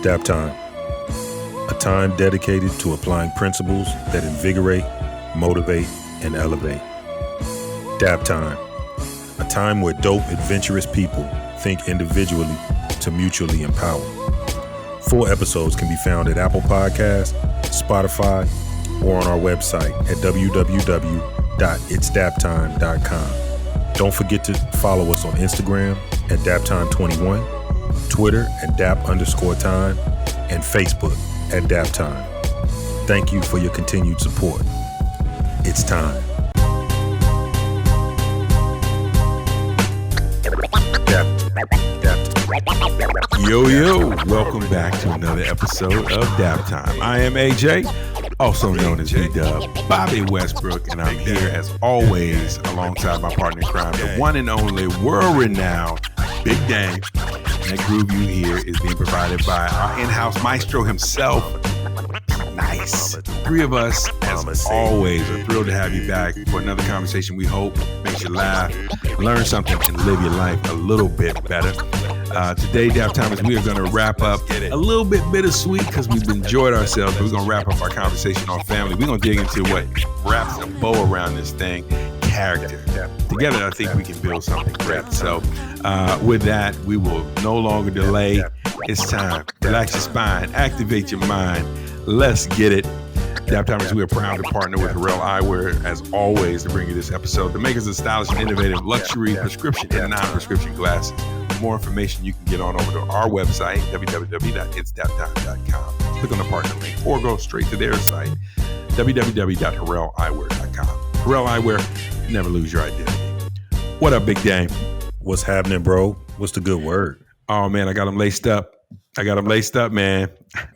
Dap Time, a time dedicated to applying principles that invigorate, motivate, and elevate. Dap Time, a time where dope, adventurous people think individually to mutually empower. Full episodes can be found at Apple Podcasts, Spotify, or on our website at www.itsdaptime.com. Don't forget to follow us on Instagram at DapTime21, Twitter at DAP_time, and Facebook at DapTime. Thank you for your continued support. It's time. Yo, welcome back to another episode of Dap Time. I am AJ, also known as B-Dub, Bobby Westbrook, and I'm here as always alongside my partner in crime, the one and only world-renowned Big Dame. And that groove you hear is being provided by our in-house maestro himself. Nice. Three of us, as always, are thrilled to have you back for another conversation we hope makes you laugh, learn something, and live your life a little bit better. Today, Dap Time, we are going to wrap up a little bit bittersweet because we've enjoyed ourselves, but we're going to wrap up our conversation on family. We're going to dig into what wraps a bow around this thing, character. Together, I think we can build something great. So with that, we will no longer delay. It's time. Relax your spine, activate your mind. Let's get it. Dap Timers, we are proud to partner with Harrell Eyewear, as always, to bring you this episode. The makers of stylish and innovative luxury prescription and non-prescription glasses. For more information, you can get on over to our website, www.itsdaptime.com. Click on the partner link or go straight to their site, www.harrelleyewear.com. Harrell Eyewear, never lose your identity. What up, Big Dame? What's happening, bro? What's the good word? Oh, man, I got them laced up. Man.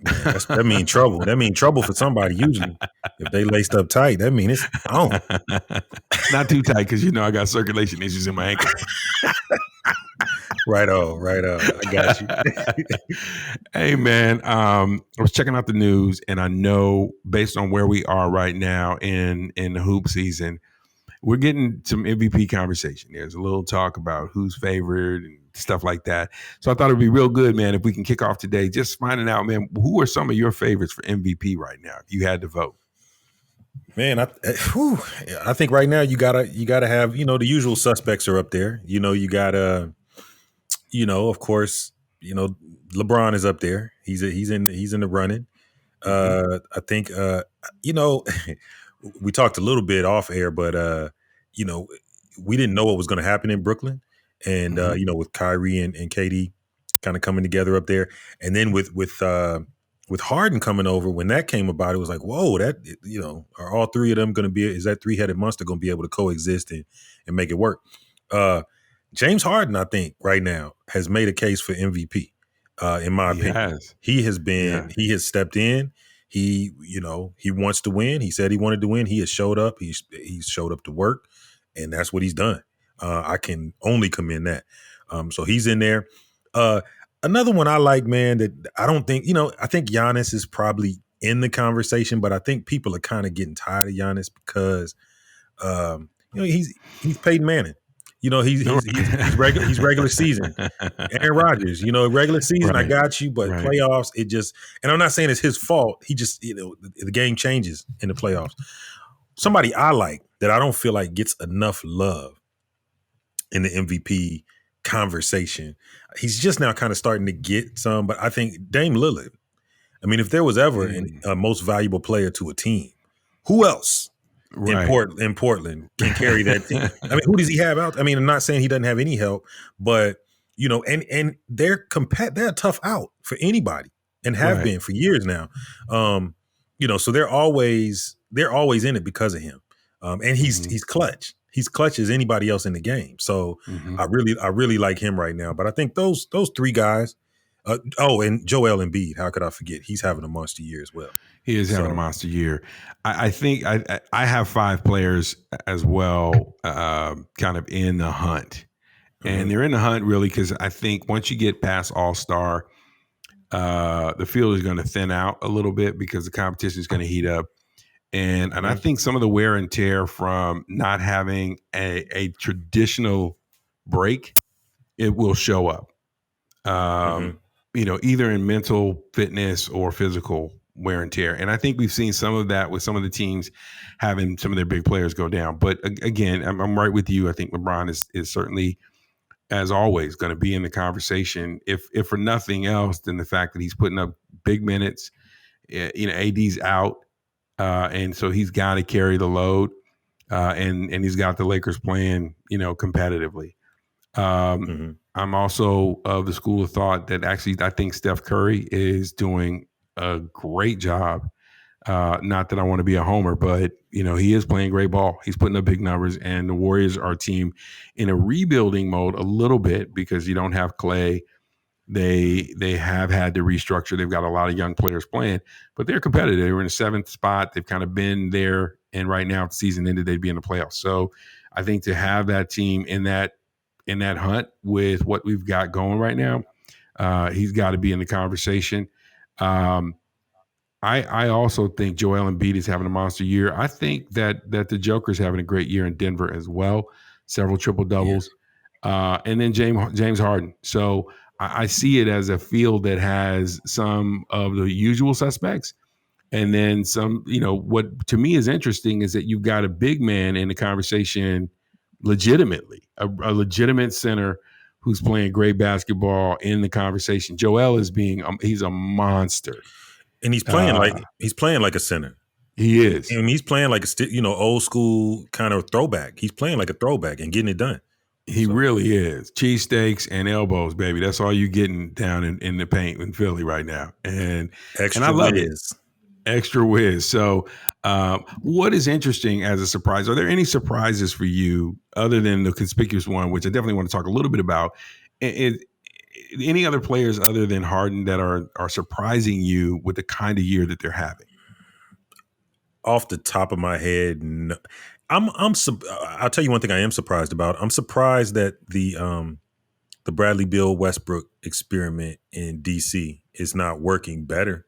That means trouble. That means trouble for somebody usually. If they laced up tight, that means it's on. Not too tight because, I got circulation issues in my ankle. Right on. I got you. Hey, man, I was checking out the news, and I know based on where we are right now in the hoop season, we're getting some MVP conversation. There's a little talk about who's favored and stuff like that. So I thought it'd be real good, man, if we can kick off today just finding out, man, who are some of your favorites for MVP right now if you had to vote? Man, I think right now you gotta have, the usual suspects are up there. You gotta, of course, LeBron is up there. He's in the running. I think we talked a little bit off air, but we didn't know what was going to happen in Brooklyn, and with Kyrie and KD kind of coming together up there, and then with Harden coming over, when that came about, it was like, whoa, that are all three of them going to be? Is that three-headed monster going to be able to coexist and make it work? James Harden, I think, right now has made a case for MVP. In my opinion, he has been. He has stepped in. He wants to win. He said he wanted to win. He has showed up. He's showed up to work, and that's what he's done. I can only commend that. So he's in there. Another one I like, man, that I don't think, I think Giannis is probably in the conversation, but I think people are kind of getting tired of Giannis because, he's Peyton Manning. He's regular season. Aaron Rodgers, regular season, right. I got you, but playoffs, it just, and I'm not saying it's his fault. He just, the game changes in the playoffs. Somebody I like that I don't feel like gets enough love in the MVP conversation. He's just now kind of starting to get some, but I think Dame Lillard. I mean, if there was ever a most valuable player to a team, who else? Right. In Portland can carry that team. I mean, who does he have out? I mean, I'm not saying he doesn't have any help, but and they're a tough out for anybody and have been for years now. So they're always in it because of him. And he's clutch. He's clutch as anybody else in the game. So I really like him right now. But I think those three guys. And Joel Embiid. How could I forget? He's having a monster year as well. He is having a monster year. I think I have 5 players as well, kind of in the hunt. And they're in the hunt really because I think once you get past All-Star, the field is going to thin out a little bit because the competition is going to heat up. And I think some of the wear and tear from not having a traditional break, it will show up. either in mental fitness or physical wear and tear. And I think we've seen some of that with some of the teams having some of their big players go down. But again, I'm right with you. I think LeBron is certainly, as always, going to be in the conversation, if for nothing else than the fact that he's putting up big minutes. AD's out, and so he's got to carry the load, and he's got the Lakers playing, competitively. I'm also of the school of thought that actually I think Steph Curry is doing a great job. Not that I want to be a homer, but he is playing great ball. He's putting up big numbers, and the Warriors are a team in a rebuilding mode a little bit because you don't have Clay. They have had to restructure. They've got a lot of young players playing, but they're competitive. They were in the 7th spot. They've kind of been there, and right now, if the season ended, they'd be in the playoffs. So I think to have that team in that hunt with what we've got going right now, he's got to be in the conversation. I also think Joel Embiid is having a monster year. I think that the Joker's having a great year in Denver as well. Several triple doubles, and then James Harden. So I see it as a field that has some of the usual suspects, and then some. What to me is interesting is that you've got a big man in the conversation, legitimately, a legitimate center who's playing great basketball in the conversation. Joel is he's a monster. And he's playing like a center. He is. And he's playing like a old school kind of throwback. He's playing like a throwback and getting it done. He really is. Cheesesteaks and elbows, baby. That's all you getting down in the paint in Philly right now. And I love whiz. It. Extra whiz. So what is interesting as a surprise? Are there any surprises for you other than the conspicuous one, which I definitely want to talk a little bit about? Any other players other than Harden that are surprising you with the kind of year that they're having? Off the top of my head, no. I'll tell you one thing I am surprised about. I'm surprised that the Bradley Beal Westbrook experiment in DC is not working better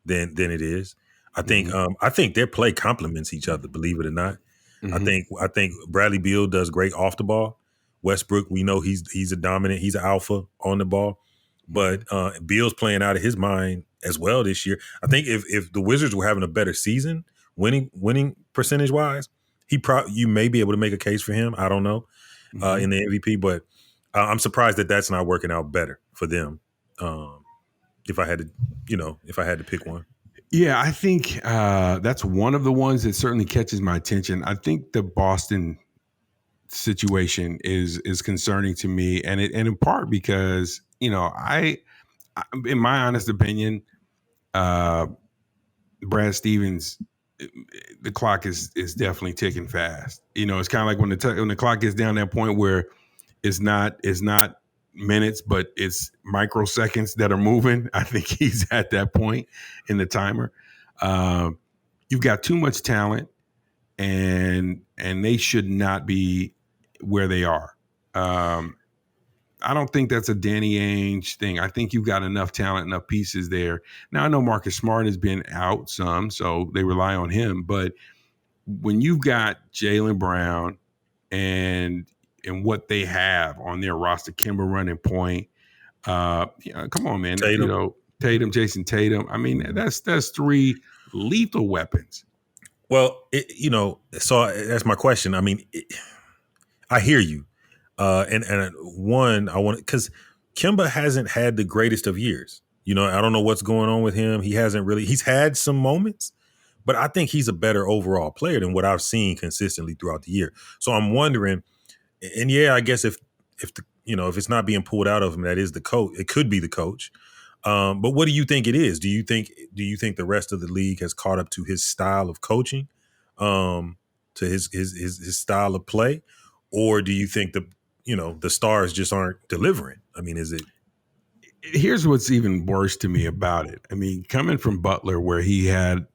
than it is. I think their play complements each other, believe it or not. Mm-hmm. I think Bradley Beal does great off the ball. Westbrook, we know he's a dominant, he's an alpha on the ball, but Beal's playing out of his mind as well this year. I think if the Wizards were having a better season, winning percentage wise, you may be able to make a case for him. I don't know in the MVP, but I'm surprised that that's not working out better for them. If I had to pick one. Yeah, I think that's one of the ones that certainly catches my attention. I think the Boston situation is concerning to me, and in part because I in my honest opinion, Brad Stevens, the clock is definitely ticking fast. It's kind of like when the clock gets down that point where it's not minutes, but it's microseconds that are moving. I think he's at that point in the timer. You've got too much talent, and they should not be where they are. I don't think that's a Danny Ainge thing. I think you've got enough talent, enough pieces there. Now, I know Marcus Smart has been out some, so they rely on him. But when you've got Jaylen Brown and what they have on their roster, Kemba running point, come on, man. Tatum, Jason Tatum. I mean, that's 3 lethal weapons. Well, so that's my question. I mean, I hear you. And one, I want, because Kemba hasn't had the greatest of years. I don't know what's going on with him. He's had some moments, but I think he's a better overall player than what I've seen consistently throughout the year. So I'm wondering, and I guess if it's not being pulled out of him, that is the coach. It could be the coach. But what do you think it is? Do you think the rest of the league has caught up to his style of coaching, to his style of play? Or do you think the stars just aren't delivering? I mean, is it? Here's what's even worse to me about it. I mean, coming from Butler, where he had,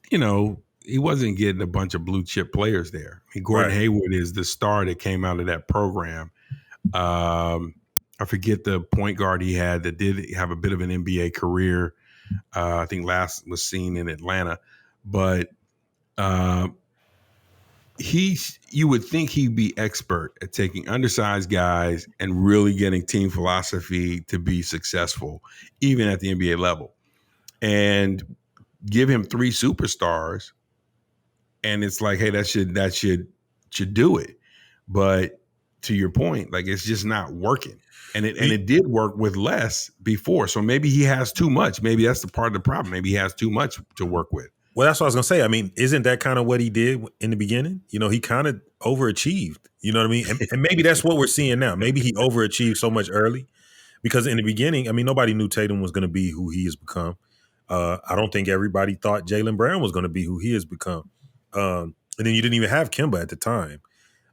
he wasn't getting a bunch of blue chip players there. I mean, Gordon Hayward is the star that came out of that program. I forget the point guard he had that did have a bit of an NBA career. I think last was seen in Atlanta, but you would think he'd be expert at taking undersized guys and really getting team philosophy to be successful, even at the NBA level. And give him 3 superstars, and it's like, hey, that should do it. But to your point, like, it's just not working. And it did work with less before. So maybe he has too much. Maybe that's the part of the problem. Maybe he has too much to work with. Well, that's what I was gonna say. I mean, isn't that kind of what he did in the beginning? You know, he kind of overachieved. You know what I mean? And maybe that's what we're seeing now. Maybe he overachieved so much early because in the beginning, I mean, nobody knew Tatum was going to be who he has become. I don't think everybody thought Jaylen Brown was going to be who he has become. And then you didn't even have Kemba at the time.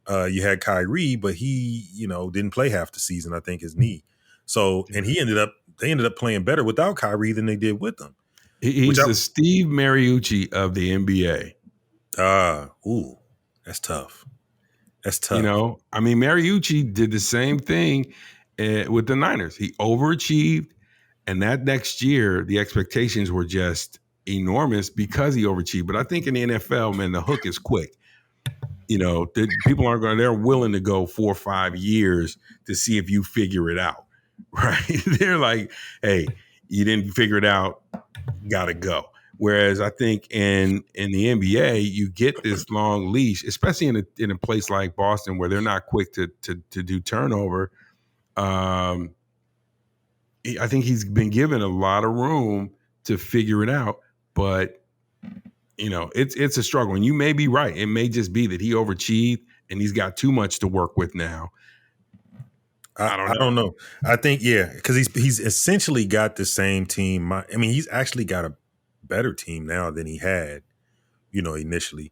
You had Kyrie, but he, didn't play half the season. I think his knee. So, and they ended up playing better without Kyrie than they did with them. He's the Steve Mariucci of the NBA. That's tough. That's tough. I mean, Mariucci did the same thing with the Niners. He overachieved, and that next year, the expectations were just enormous because he overachieved. But I think in the NFL, man, the hook is quick. People aren't going. They're willing to go 4 or 5 years to see if you figure it out, right? They're like, hey, you didn't figure it out, gotta go. Whereas I think in the NBA, you get this long leash, especially in a place like Boston where they're not quick to do turnover. I think he's been given a lot of room to figure it out, but it's a struggle. And you may be right. It may just be that he overachieved and he's got too much to work with now. I don't know. I think, because he's essentially got the same team. I mean, he's actually got a better team now than he had, initially.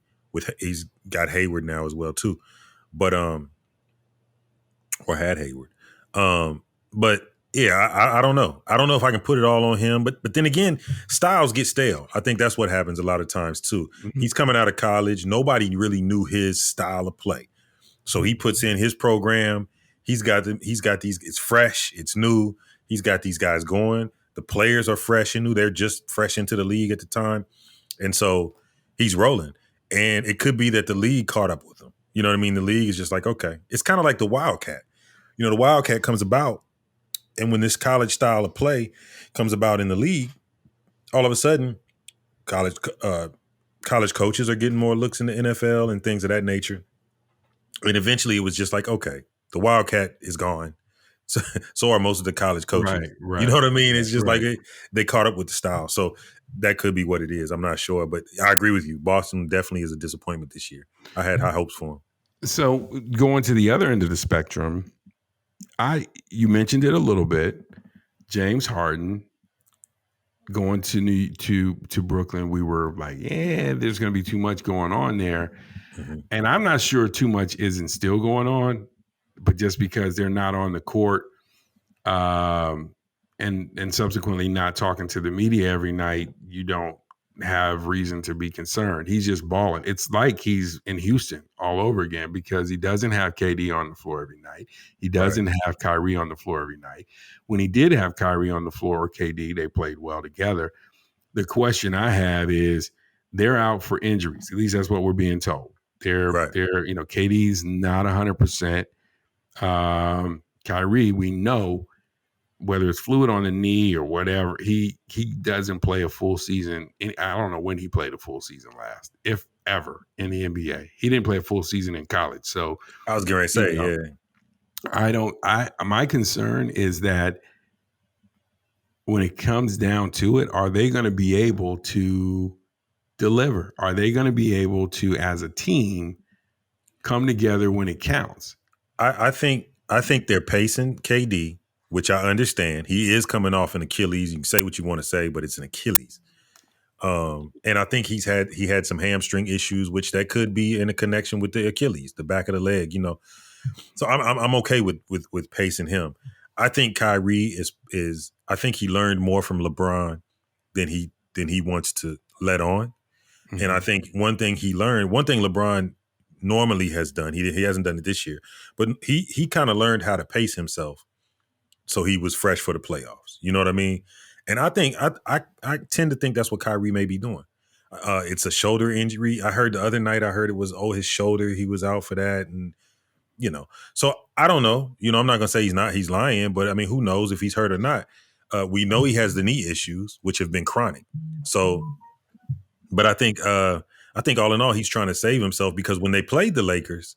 He's got Hayward now as well too, but or had Hayward. But yeah, I don't know. I don't know if I can put it all on him, but then again, styles get stale. I think that's what happens a lot of times too. Mm-hmm. He's coming out of college. Nobody really knew his style of play, so he puts in his program. He's got these. It's fresh. It's new. He's got these guys going. The players are fresh and new. They're just fresh into the league at the time, and so he's rolling. And it could be that the league caught up with him. You know what I mean? The league is just like, okay. It's kind of like the Wildcat. The Wildcat comes about, and when this college style of play comes about in the league, all of a sudden, college coaches are getting more looks in the NFL and things of that nature. And eventually, it was just like, okay, the Wildcat is gone. So are most of the college coaches. Right. You know what I mean? It's just like they caught up with the style. So that could be what it is. I'm not sure. But I agree with you. Boston definitely is a disappointment this year. I had high hopes for him. So going to the other end of the spectrum, you mentioned it a little bit. James Harden going to Brooklyn, we were like, there's going to be too much going on there. Mm-hmm. And I'm not sure too much isn't still going on, but just because they're not on the court and subsequently not talking to the media every night, you don't have reason to be concerned. He's just balling. It's like he's in Houston all over again because he doesn't have KD on the floor every night. He doesn't have Kyrie on the floor every night. When he did have Kyrie on the floor or KD, they played well together. The question I have is they're out for injuries. At least that's what we're being told. They're KD's not 100%. Kyrie, we know, whether it's fluid on the knee or whatever, he doesn't play a full season. I don't know when he played a full season last, if ever, in the NBA. He didn't play a full season in college. So I was going to say, my concern is that when it comes down to it, are they going to be able to deliver? Are they going to be able to, as a team, come together when it counts? I think they're pacing KD, which I understand. He is coming off an Achilles. You can say what you want to say, but it's an Achilles. And I think he had some hamstring issues, which that could be in a connection with the Achilles, the back of the leg, So I'm okay with pacing him. I think Kyrie is I think he learned more from LeBron than he wants to let on. Mm-hmm. And I think one thing LeBron normally has done, he hasn't done it this year, but he kind of learned how to pace himself so he was fresh for the playoffs. You know what I mean? And I think I tend to think that's what Kyrie may be doing. It's a shoulder injury. I heard the other night. I heard it was his shoulder. He was out for that, and So I don't know. I'm not gonna say he's lying, but I mean, who knows if he's hurt or not? We know he has the knee issues, which have been chronic. So, but I think all in all, he's trying to save himself because when they played the Lakers,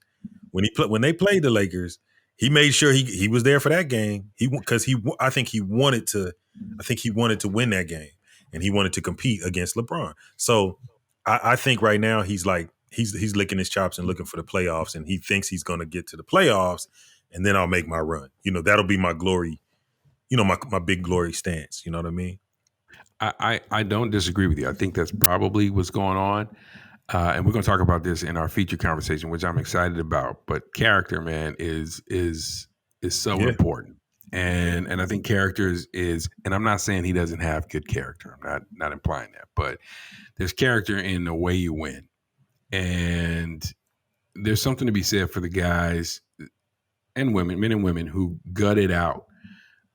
when they played the Lakers, he made sure he was there for that game. I think he wanted to win that game, and he wanted to compete against LeBron. So I think right now he's like he's licking his chops and looking for the playoffs, and he thinks he's going to get to the playoffs, and then I'll make my run. That'll be my glory. My big glory stance. You know what I mean? I don't disagree with you. I think that's probably what's going on. And we're going to talk about this in our feature conversation, which I'm excited about. But character, man, is so important. And I think characters is, and I'm not saying he doesn't have good character. I'm not implying that, but there's character in the way you win. And there's something to be said for the guys and women, men and women who gut it out.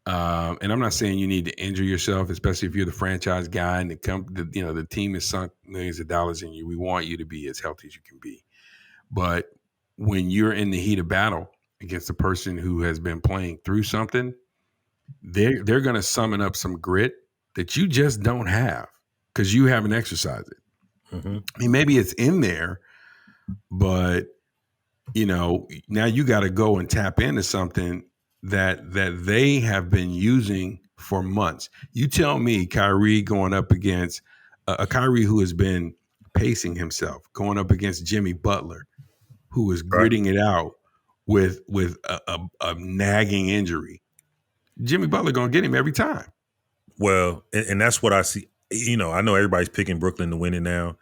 And I'm not saying you need to injure yourself, especially if you're the franchise guy and the team has sunk millions of dollars in you. We want you to be as healthy as you can be. But when you're in the heat of battle against a person who has been playing through something, they're going to summon up some grit that you just don't have because you haven't exercised it. Mm-hmm. I mean, maybe it's in there, but now you got to go and tap into something that they have been using for months. You tell me Kyrie going up against a Kyrie who has been pacing himself, going up against Jimmy Butler, who is gritting it out with a nagging injury. Jimmy Butler going to get him every time. Well, and that's what I see. I know everybody's picking Brooklyn to win it now.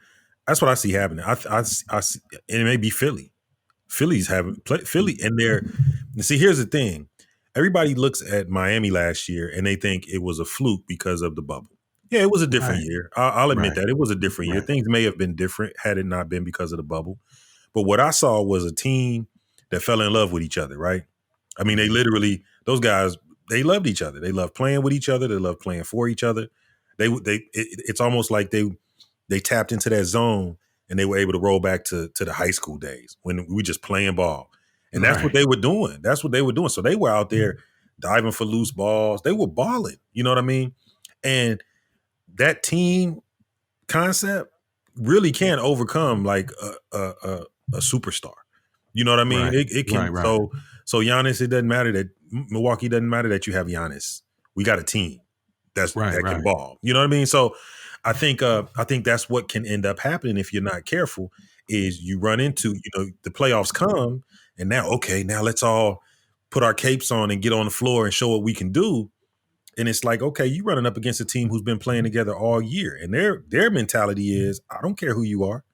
That's what I see happening. I see, it may be Philly. Philly's having Philly, and see. Here's the thing: everybody looks at Miami last year and they think it was a fluke because of the bubble. Yeah, it was a different year. I'll admit that it was a different year. Things may have been different had it not been because of the bubble. But what I saw was a team that fell in love with each other. Right? I mean, those guys, they loved each other. They loved playing with each other. They loved playing for each other. It's almost like they tapped into that zone. And they were able to roll back to the high school days when we were just playing ball. And that's what they were doing. So they were out there diving for loose balls. They were balling. You know what I mean? And that team concept really can overcome like a superstar. You know what I mean? Right. It can. Right. So Giannis, it doesn't matter that Milwaukee doesn't matter that you have Giannis. We got a team that can ball. You know what I mean? So I think that's what can end up happening if you're not careful. Is you run into the playoffs come and now let's all put our capes on and get on the floor and show what we can do. And it's like, okay, you running up against a team who's been playing together all year, and their mentality is, I don't care who you are.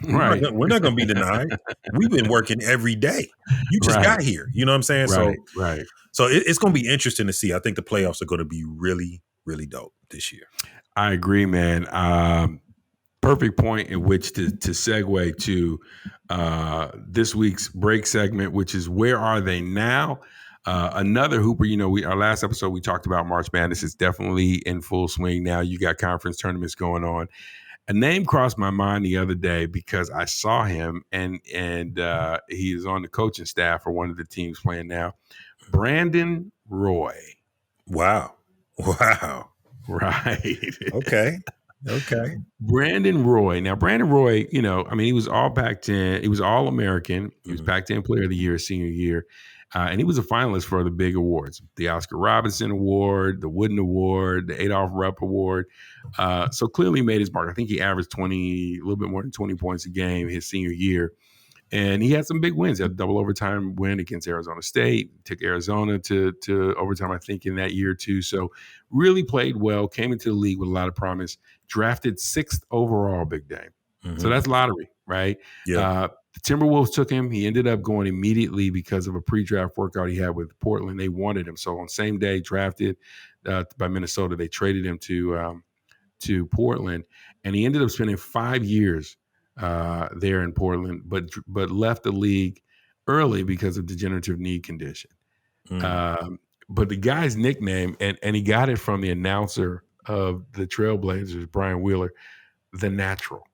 Right. We're not going to be denied. We've been working every day. You just got here. You know what I'm saying? Right. So it's going to be interesting to see. I think the playoffs are going to be really, really dope this year. I agree, man. Perfect point in which to segue to this week's break segment, which is Where Are They Now? Another hooper, our last episode, we talked about March Madness. It's definitely in full swing now. You got conference tournaments going on. A name crossed my mind the other day because I saw him and he is on the coaching staff for one of the teams playing now. Brandon Roy. Wow. Right. Okay. Brandon Roy. Now, Brandon Roy, he was all Pac-10. He was all American. He was Pac-10 Player of the Year, senior year. And he was a finalist for the big awards, the Oscar Robertson Award, the Wooden Award, the Adolph Rupp Award. So clearly made his mark. I think he averaged a little bit more than 20 points a game his senior year. And he had some big wins. He had a double overtime win against Arizona State, took Arizona to overtime, I think, in that year too. So really played well, came into the league with a lot of promise, drafted 6th overall, Big Dame. Mm-hmm. So that's lottery, right? Yeah. The Timberwolves took him. He ended up going immediately because of a pre-draft workout he had with Portland. They wanted him. So on the same day, drafted by Minnesota, they traded him to Portland. And he ended up spending 5 years there in Portland, but left the league early because of degenerative knee condition. But the guy's nickname, and he got it from the announcer of the Trailblazers, Brian Wheeler, the Natural.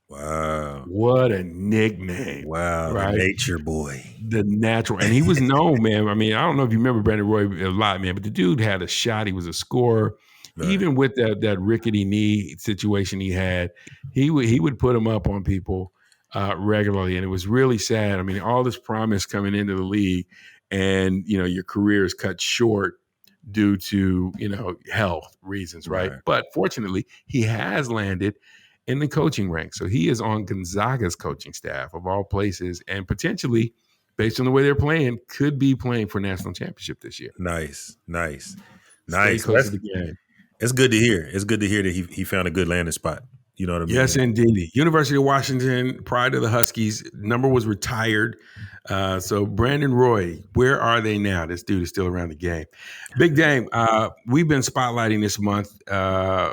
Wow. What a nickname. Wow. Right? The Nature Boy. The Natural. And he was known, man. I mean, I don't know if you remember Brandon Roy a lot, man, but the dude had a shot. He was a scorer. Right. Even with that rickety knee situation he had, he would put him up on people regularly. And it was really sad. I mean, all this promise coming into the league, and, you know, your career is cut short due to, you know, health reasons, right? But fortunately, he has landed in the coaching ranks. So he is on Gonzaga's coaching staff of all places, and potentially, based on the way they're playing, could be playing for national championship this year. Nice. Stay close to the game. It's good to hear. It's good to hear that he found a good landing spot. You know what I mean? Yes, indeed. University of Washington, prior to the Huskies, number was retired. So Brandon Roy, where are they now? This dude is still around the game. Big Dame, we've been spotlighting this month.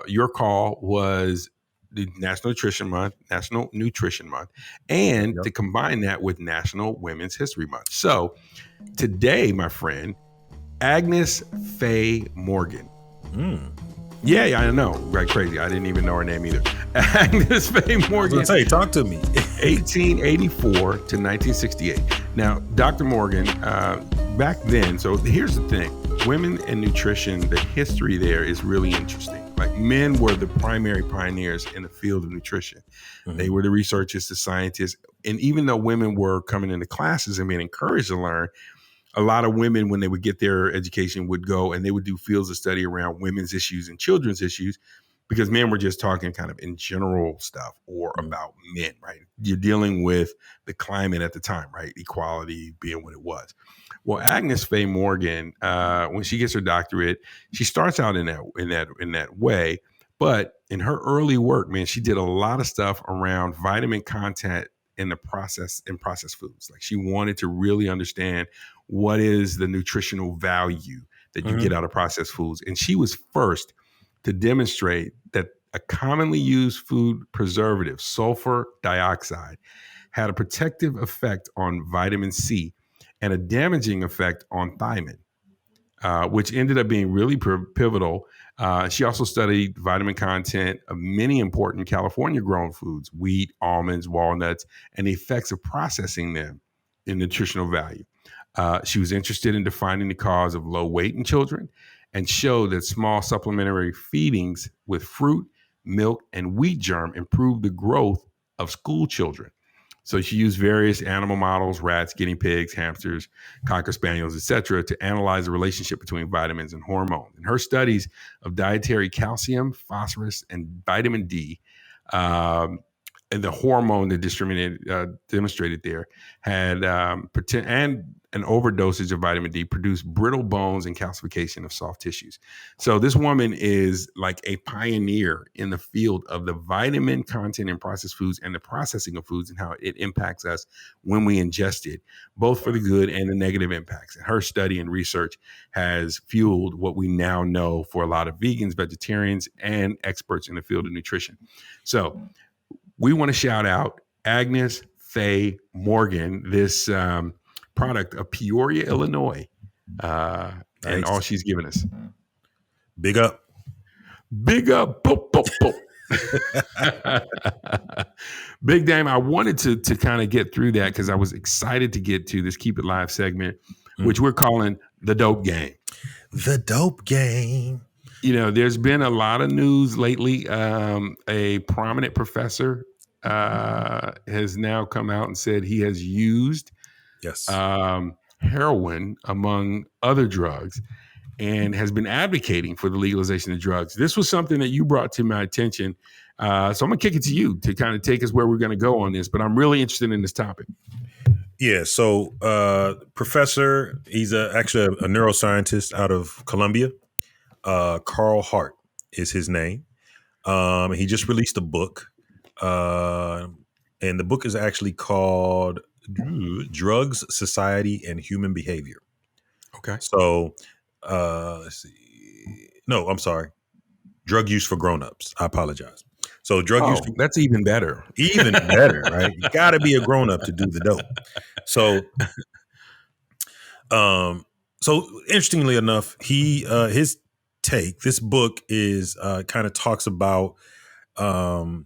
Your call was the National Nutrition Month, and to combine that with National Women's History Month. So today, my friend, Agnes Faye Morgan. Yeah, I know. Right, crazy. I didn't even know her name either. Agnes Faye Morgan. Let's say, talk to me. 1884 to 1968. Now, Dr. Morgan, back then, so here's the thing. Women and nutrition, the history there is really interesting. Like, men were the primary pioneers in the field of nutrition. Mm-hmm. They were the researchers, the scientists. And even though women were coming into classes and being encouraged to learn, a lot of women, when they would get their education, would go and they would do fields of study around women's issues and children's issues, because men were just talking kind of in general stuff or about men, right? You're dealing with the climate at the time, right? Equality being what it was. Well, Agnes Faye Morgan, when she gets her doctorate, she starts out in that way, but in her early work, man, she did a lot of stuff around vitamin content in processed foods. Like, she wanted to really understand what is the nutritional value that you get out of processed foods. And she was first to demonstrate that a commonly used food preservative, sulfur dioxide, had a protective effect on vitamin C and a damaging effect on thiamine, which ended up being really pivotal. She also studied vitamin content of many important California-grown foods, wheat, almonds, walnuts, and the effects of processing them in nutritional value. She was interested in defining the cause of low weight in children and showed that small supplementary feedings with fruit, milk, and wheat germ improved the growth of school children. So she used various animal models, rats, guinea pigs, hamsters, cocker spaniels, etc., to analyze the relationship between vitamins and hormones. And her studies of dietary calcium, phosphorus, and vitamin D, and the hormone that demonstrated there had and an overdosage of vitamin D produced brittle bones and calcification of soft tissues. So this woman is like a pioneer in the field of the vitamin content in processed foods and the processing of foods and how it impacts us when we ingest it, both for the good and the negative impacts. And her study and research has fueled what we now know for a lot of vegans, vegetarians, and experts in the field of nutrition. So we want to shout out Agnes Faye Morgan, this product of Peoria, Illinois, and all she's given us. Big up. Big up. Boop, boop, boop. Big Dame, I wanted to kind of get through that because I was excited to get to this Keep It Live segment, which we're calling The Dope Game. The Dope Game. You know, there's been a lot of news lately. A prominent professor has now come out and said he has used heroin among other drugs and has been advocating for the legalization of drugs. This was something that you brought to my attention. So I'm going to kick it to you to kind of take us where we're going to go on this, but I'm really interested in this topic. Yeah. So professor, he's actually a neuroscientist out of Columbia. Carl Hart is his name. He just released a book. And the book is actually called Drugs, Society, and Human Behavior. Okay. So let's see. No, I'm sorry. Drug use for grown-ups. I apologize. So drug use. That's even better. Even better, right? You got to be a grown-up to do the dope. So, so interestingly enough, his take, this book is kind of talks about And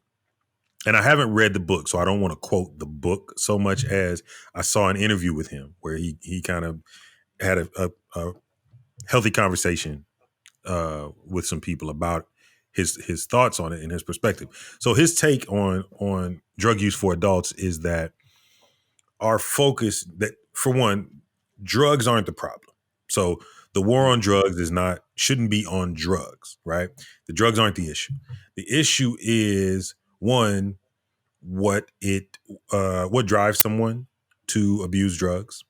I haven't read the book, so I don't want to quote the book so much as I saw an interview with him where he kind of had a healthy conversation with some people about his thoughts on it and his perspective. So his take on drug use for adults is that our focus, that for one, drugs aren't the problem. So the war on drugs shouldn't be on drugs, right? The drugs aren't the issue. The issue is one, what drives someone to abuse drugs.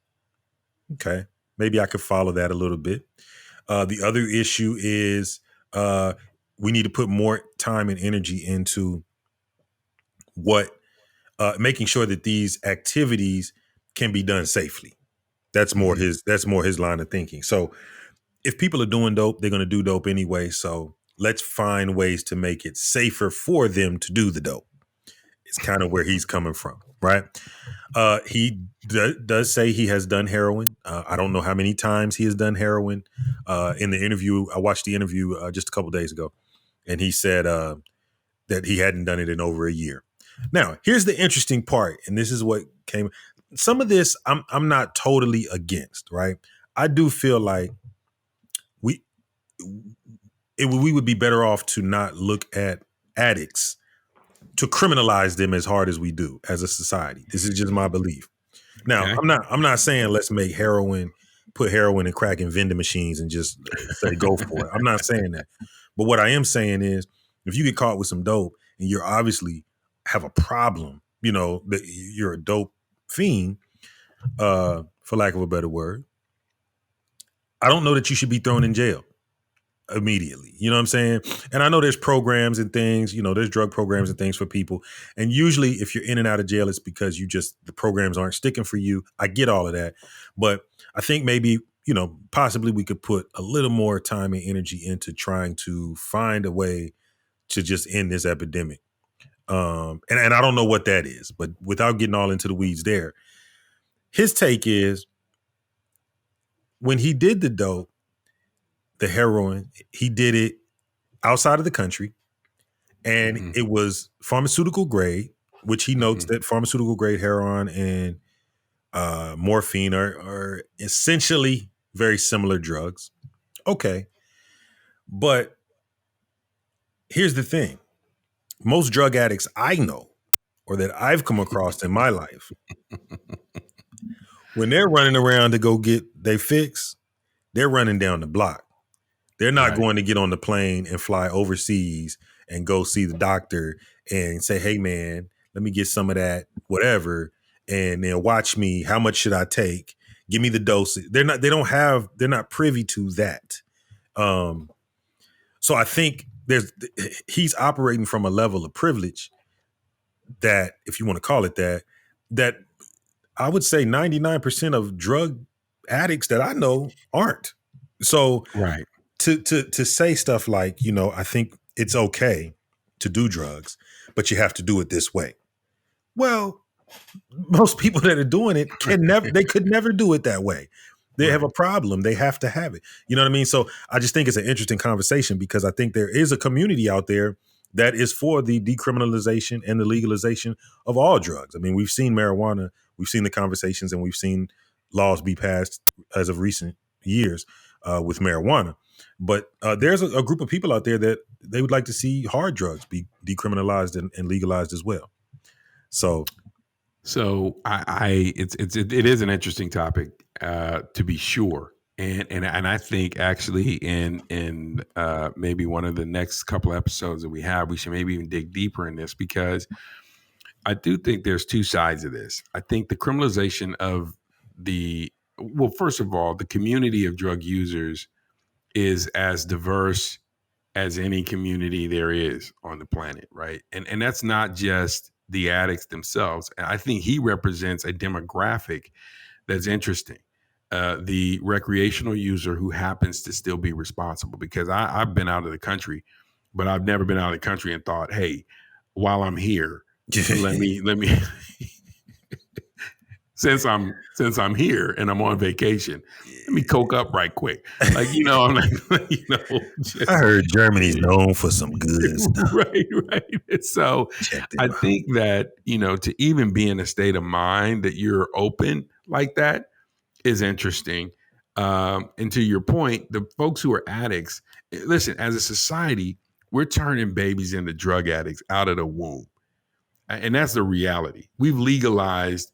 Okay, maybe I could follow that a little bit. The other issue is we need to put more time and energy into making sure that these activities can be done safely. That's more his line of thinking. So if people are doing dope, they're going to do dope anyway. So let's find ways to make it safer for them to do the dope. It's kind of where he's coming from, right? He does say he has done heroin. I don't know how many times he has done heroin. In the interview, I watched the interview just a couple days ago, and he said that he hadn't done it in over a year. Now, here's the interesting part, and this is what came. Some of this I'm not totally against, right? I do feel like we would be better off to not look at addicts, to criminalize them as hard as we do as a society. This is just my belief. Now, okay. I'm not saying let's make put heroin and crack in vending machines and just say go for it. I'm not saying that. But what I am saying is, if you get caught with some dope and you're obviously have a problem, that you're a dope fiend, for lack of a better word, I don't know that you should be thrown in jail immediately. You know what I'm saying? And I know there's programs and things, there's drug programs and things for people. And usually if you're in and out of jail, it's because the programs aren't sticking for you. I get all of that. But I think maybe, possibly we could put a little more time and energy into trying to find a way to just end this epidemic. And I don't know what that is, but without getting all into the weeds there, his take is when he did the dope, the heroin, he did it outside of the country, and it was pharmaceutical grade, which he notes that pharmaceutical grade heroin and morphine are essentially very similar drugs. Okay. But here's the thing. Most drug addicts I know, or that I've come across in my life, when they're running around to go get their fix, they're running down the block. They're not going to get on the plane and fly overseas and go see the doctor and say, hey, man, let me get some of that, whatever. And then watch me. How much should I take? Give me the dosage. They're not privy to that. So I think he's operating from a level of privilege that, if you want to call it that I would say 99% of drug addicts that I know aren't. So right. To say stuff like, I think it's okay to do drugs, but you have to do it this way. Well, most people that are doing it they could never do it that way. They have a problem. They have to have it. You know what I mean? So I just think it's an interesting conversation, because I think there is a community out there that is for the decriminalization and the legalization of all drugs. I mean, we've seen marijuana, we've seen the conversations, and we've seen laws be passed as of recent years with marijuana. But there's a group of people out there that they would like to see hard drugs be decriminalized and legalized as well. So it is an interesting topic to be sure, and I think actually in maybe one of the next couple episodes that we should maybe even dig deeper in this, because I do think there's two sides of this. I think the criminalization of first of all, the community of drug users is as diverse as any community there is on the planet, right? And that's not just the addicts themselves. And I think he represents a demographic that's interesting. The recreational user who happens to still be responsible, because I've been out of the country, but I've never been out of the country and thought, hey, while I'm here, let me since I'm here and I'm on vacation, let me coke up right quick. Like, I'm like, I just heard Germany's known for some good stuff. right. So Check them I out. think that, to even be in a state of mind that you're open like that is interesting. And to your point, the folks who are addicts, listen, as a society, we're turning babies into drug addicts out of the womb. And that's the reality. We've legalized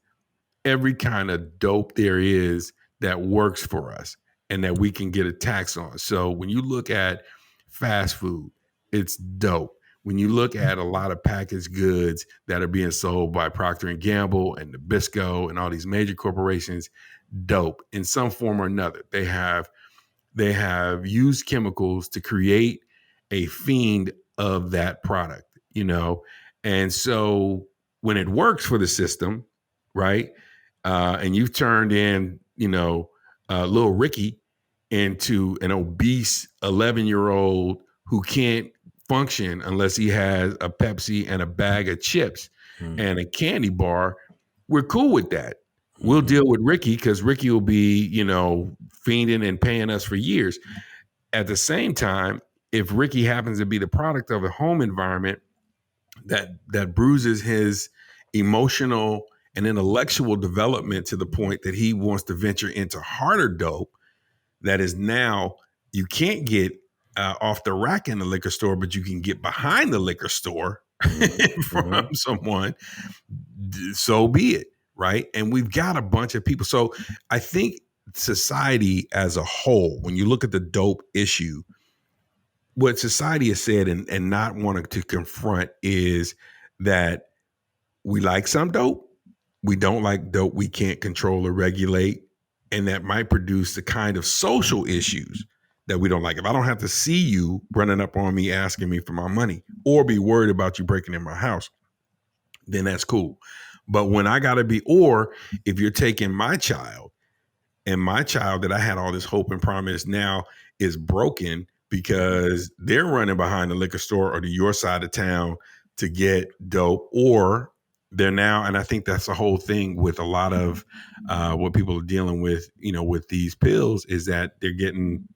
every kind of dope there is that works for us and that we can get a tax on. So when you look at fast food, it's dope. When you look at a lot of packaged goods that are being sold by Procter and Gamble and Nabisco and all these major corporations, dope in some form or another. They have used chemicals to create a fiend of that product. And so when it works for the system, right? And you've turned in, little Ricky into an obese 11-year-old who can't function unless he has a Pepsi and a bag of chips and a candy bar. We're cool with that. We'll deal with Ricky because Ricky will be, fiending and paying us for years. At the same time, if Ricky happens to be the product of a home environment that bruises his emotional and intellectual development to the point that he wants to venture into harder dope, that is now you can't get off the rack in the liquor store, but you can get behind the liquor store from someone, so be it, right? And we've got a bunch of people. So I think society as a whole, when you look at the dope issue, what society has said and not wanting to confront is that we like some dope, we don't like dope we can't control or regulate, and that might produce the kind of social issues that we don't like. If I don't have to see you running up on me asking me for my money or be worried about you breaking in my house, then that's cool. But when I got to be, or if you're taking my child and my child that I had all this hope and promise now is broken because they're running behind the liquor store or to your side of town to get dope, or they're now, and I think that's the whole thing with a lot of what people are dealing with, with these pills, is that they're getting,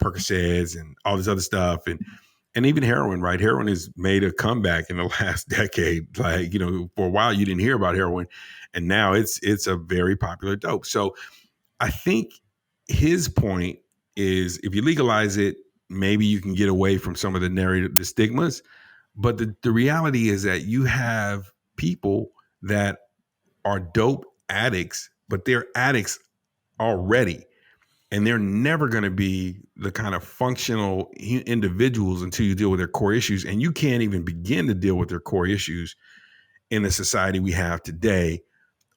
Percocets and all this other stuff, and even heroin, right? Heroin has made a comeback in the last decade. Like, for a while you didn't hear about heroin, and now it's a very popular dope. So I think his point is, if you legalize it, maybe you can get away from some of the narrative, the stigmas. But the reality is that you have people that are dope addicts, but they're addicts already. And they're never going to be the kind of functional individuals until you deal with their core issues. And you can't even begin to deal with their core issues in the society we have today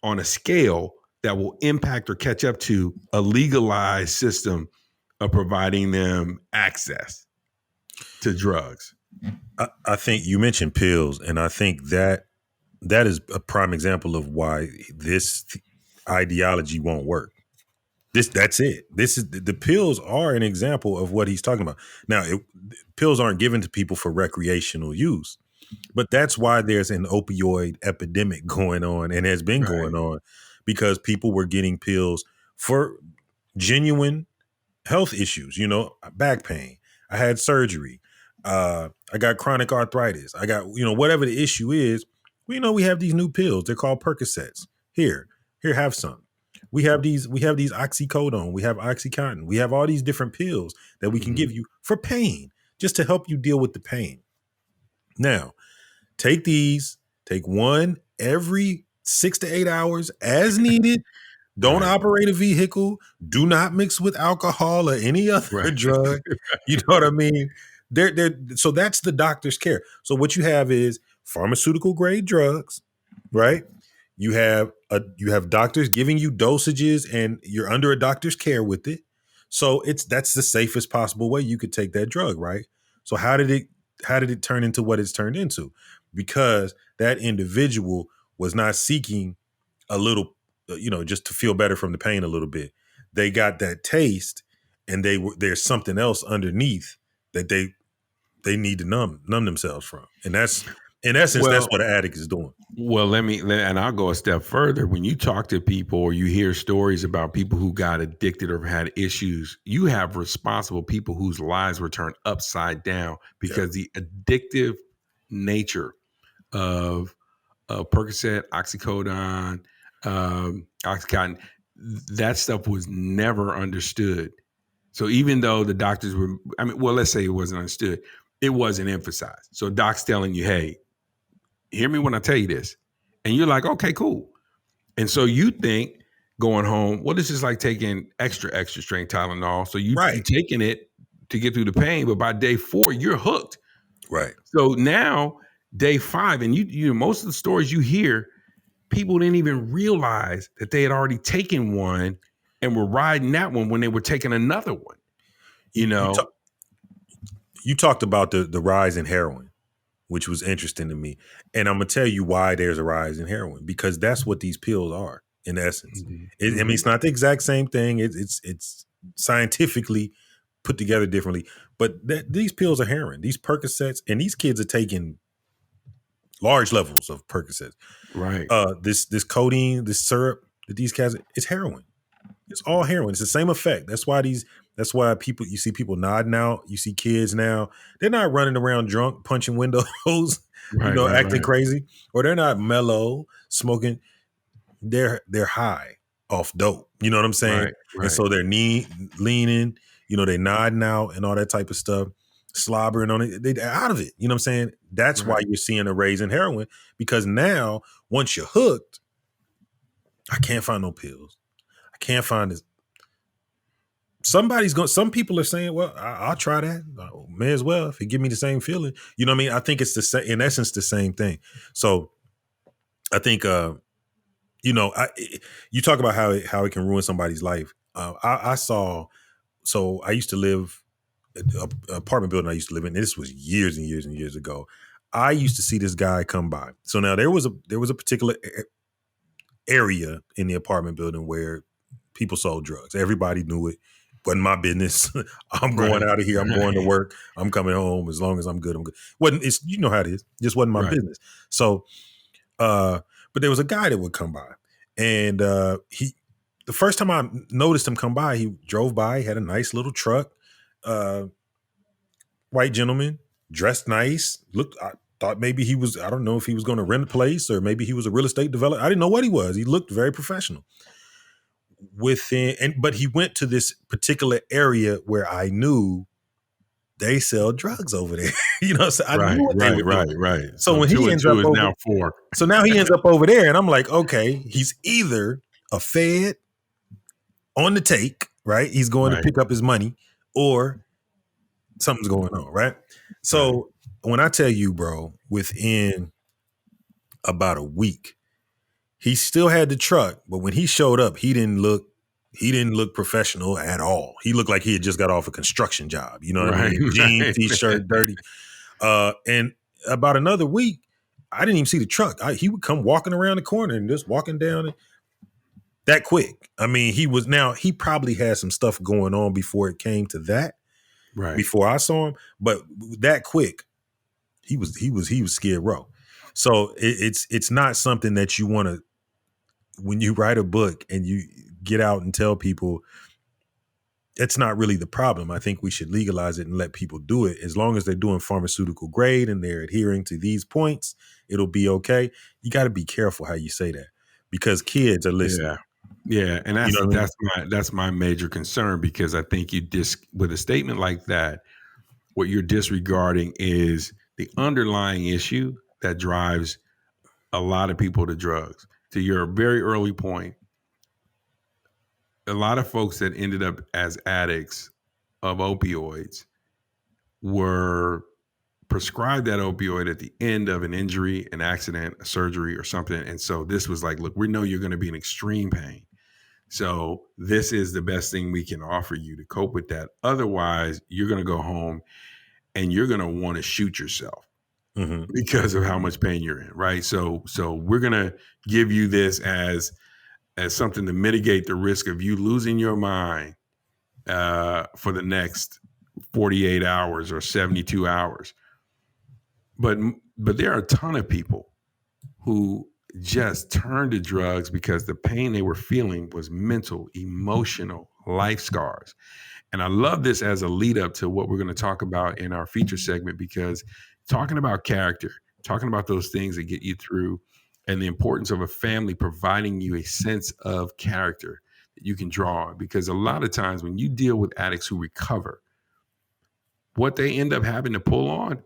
on a scale that will impact or catch up to a legalized system of providing them access to drugs. I think you mentioned pills, and I think that is a prime example of why this ideology won't work. That's it. This is the pills are an example of what he's talking about. Now, pills aren't given to people for recreational use, but that's why there's an opioid epidemic going on and has been going on, because people were getting pills for genuine health issues. Back pain. I had surgery. I got chronic arthritis. I got, whatever the issue is. We have these new pills. They're called Percocets. Here, have some. We have these oxycodone. We have Oxycontin. We have all these different pills that we can give you for pain, just to help you deal with the pain. Now, take one every 6 to 8 hours as needed. Don't operate a vehicle. Do not mix with alcohol or any other drug. You know what I mean? So that's the doctor's care. So what you have is pharmaceutical grade drugs, right? You have doctors giving you dosages, and you're under a doctor's care with it. So that's the safest possible way you could take that drug, right? So how did it turn into what it's turned into? Because that individual was not seeking a little, just to feel better from the pain a little bit. They got that taste, and there's something else underneath that they need to numb themselves from, and that's In essence, that's Well, what an addict is doing. well, and I'll go a step further. When you talk to people or you hear stories about people who got addicted or had issues, you have responsible people whose lives were turned upside down because the addictive nature of Percocet, Oxycodone, Oxycontin, that stuff was never understood. So even though the doctors were, let's say it wasn't understood, it wasn't emphasized. So doc's telling you, hey, hear me when I tell you this. And you're like, okay, cool. And so you think going home, well, this is like taking extra strength Tylenol. So you taking it to get through the pain, but by day 4, you're hooked. Right. So now day 5, and you most of the stories you hear, people didn't even realize that they had already taken one and were riding that one when they were taking another one. You talked about the rise in heroin, which was interesting to me. And I'm going to tell you why there's a rise in heroin, because that's what these pills are in essence. I mean, it's not the exact same thing. It's scientifically put together differently, but these pills are heroin. These Percocets, and these kids are taking large levels of Percocets. Right. This codeine, this syrup that these cats, it's heroin. It's all heroin. It's the same effect. That's why you see people nodding out. You see kids now, they're not running around drunk, punching windows, acting crazy, or they're not mellow, smoking. They're high off dope. You know what I'm saying? Right. And so they're leaning, they nodding out and all that type of stuff, slobbering on it. They're out of it. You know what I'm saying? That's why you're seeing a raise in heroin, because now once you're hooked, I can't find no pills. I can't find this. Some people are saying, well, I'll try that. May as well, if it give me the same feeling. You know what I mean? I think it's in essence, the same thing. So I think, you talk about how it can ruin somebody's life. I used to live an apartment building I used to live in. This was years and years and years ago. I used to see this guy come by. So now there was a particular area in the apartment building where people sold drugs. Everybody knew it. Wasn't my business. I'm going out of here. I'm going to work. I'm coming home. As long as I'm good, I'm good. It's you know how it is. Just wasn't my business. So, but there was a guy that would come by, and the first time I noticed him come by, he drove by. He had a nice little truck. White gentleman, dressed nice. I thought maybe he was. I don't know if he was going to rent a place or maybe he was a real estate developer. I didn't know what he was. He looked very professional. But he went to this particular area where I knew they sell drugs over there. So I knew what they were doing. Right. So when he ends up over, now 4. So now he ends up over there, and I'm like, okay, he's either a Fed on the take, right? He's going to pick up his money, or something's going on, right? So when I tell you, bro, within about a week, he still had the truck, but when he showed up, he didn't look professional at all. He looked like he had just got off a construction job. You know what I mean? Jeans, t-shirt, dirty. And about another week, I didn't even see the truck. He would come walking around the corner and just walking down that quick. I mean, he probably had some stuff going on before it came to that. Right. Before I saw him, but that quick, he was Skid Row. So it's not something that you want to. When you write a book and you get out and tell people, it's not really the problem. I think we should legalize it and let people do it. As long as they're doing pharmaceutical grade and they're adhering to these points, it'll be okay. You got to be careful how you say that, because kids are listening. Yeah. And that's my major concern, because I think with a statement like that, what you're disregarding is the underlying issue that drives a lot of people to drugs. To your very early point, a lot of folks that ended up as addicts of opioids were prescribed that opioid at the end of an injury, an accident, a surgery, or something. And so this was like, look, we know you're going to be in extreme pain. So this is the best thing we can offer you to cope with that. Otherwise, you're going to go home and you're going to want to shoot yourself. Mm-hmm. Because of how much pain you're in, right? So we're gonna give you this as something to mitigate the risk of you losing your mind for the next 48 hours or 72 hours. But But there are a ton of people who just turned to drugs because the pain they were feeling was mental, emotional, life scars. And I love this as a lead up to what we're going to talk about in our feature segment, because talking about character, talking about those things that get you through, and the importance of a family providing you a sense of character that you can draw on. Because a lot of times when you deal with addicts who recover, what they end up having to pull on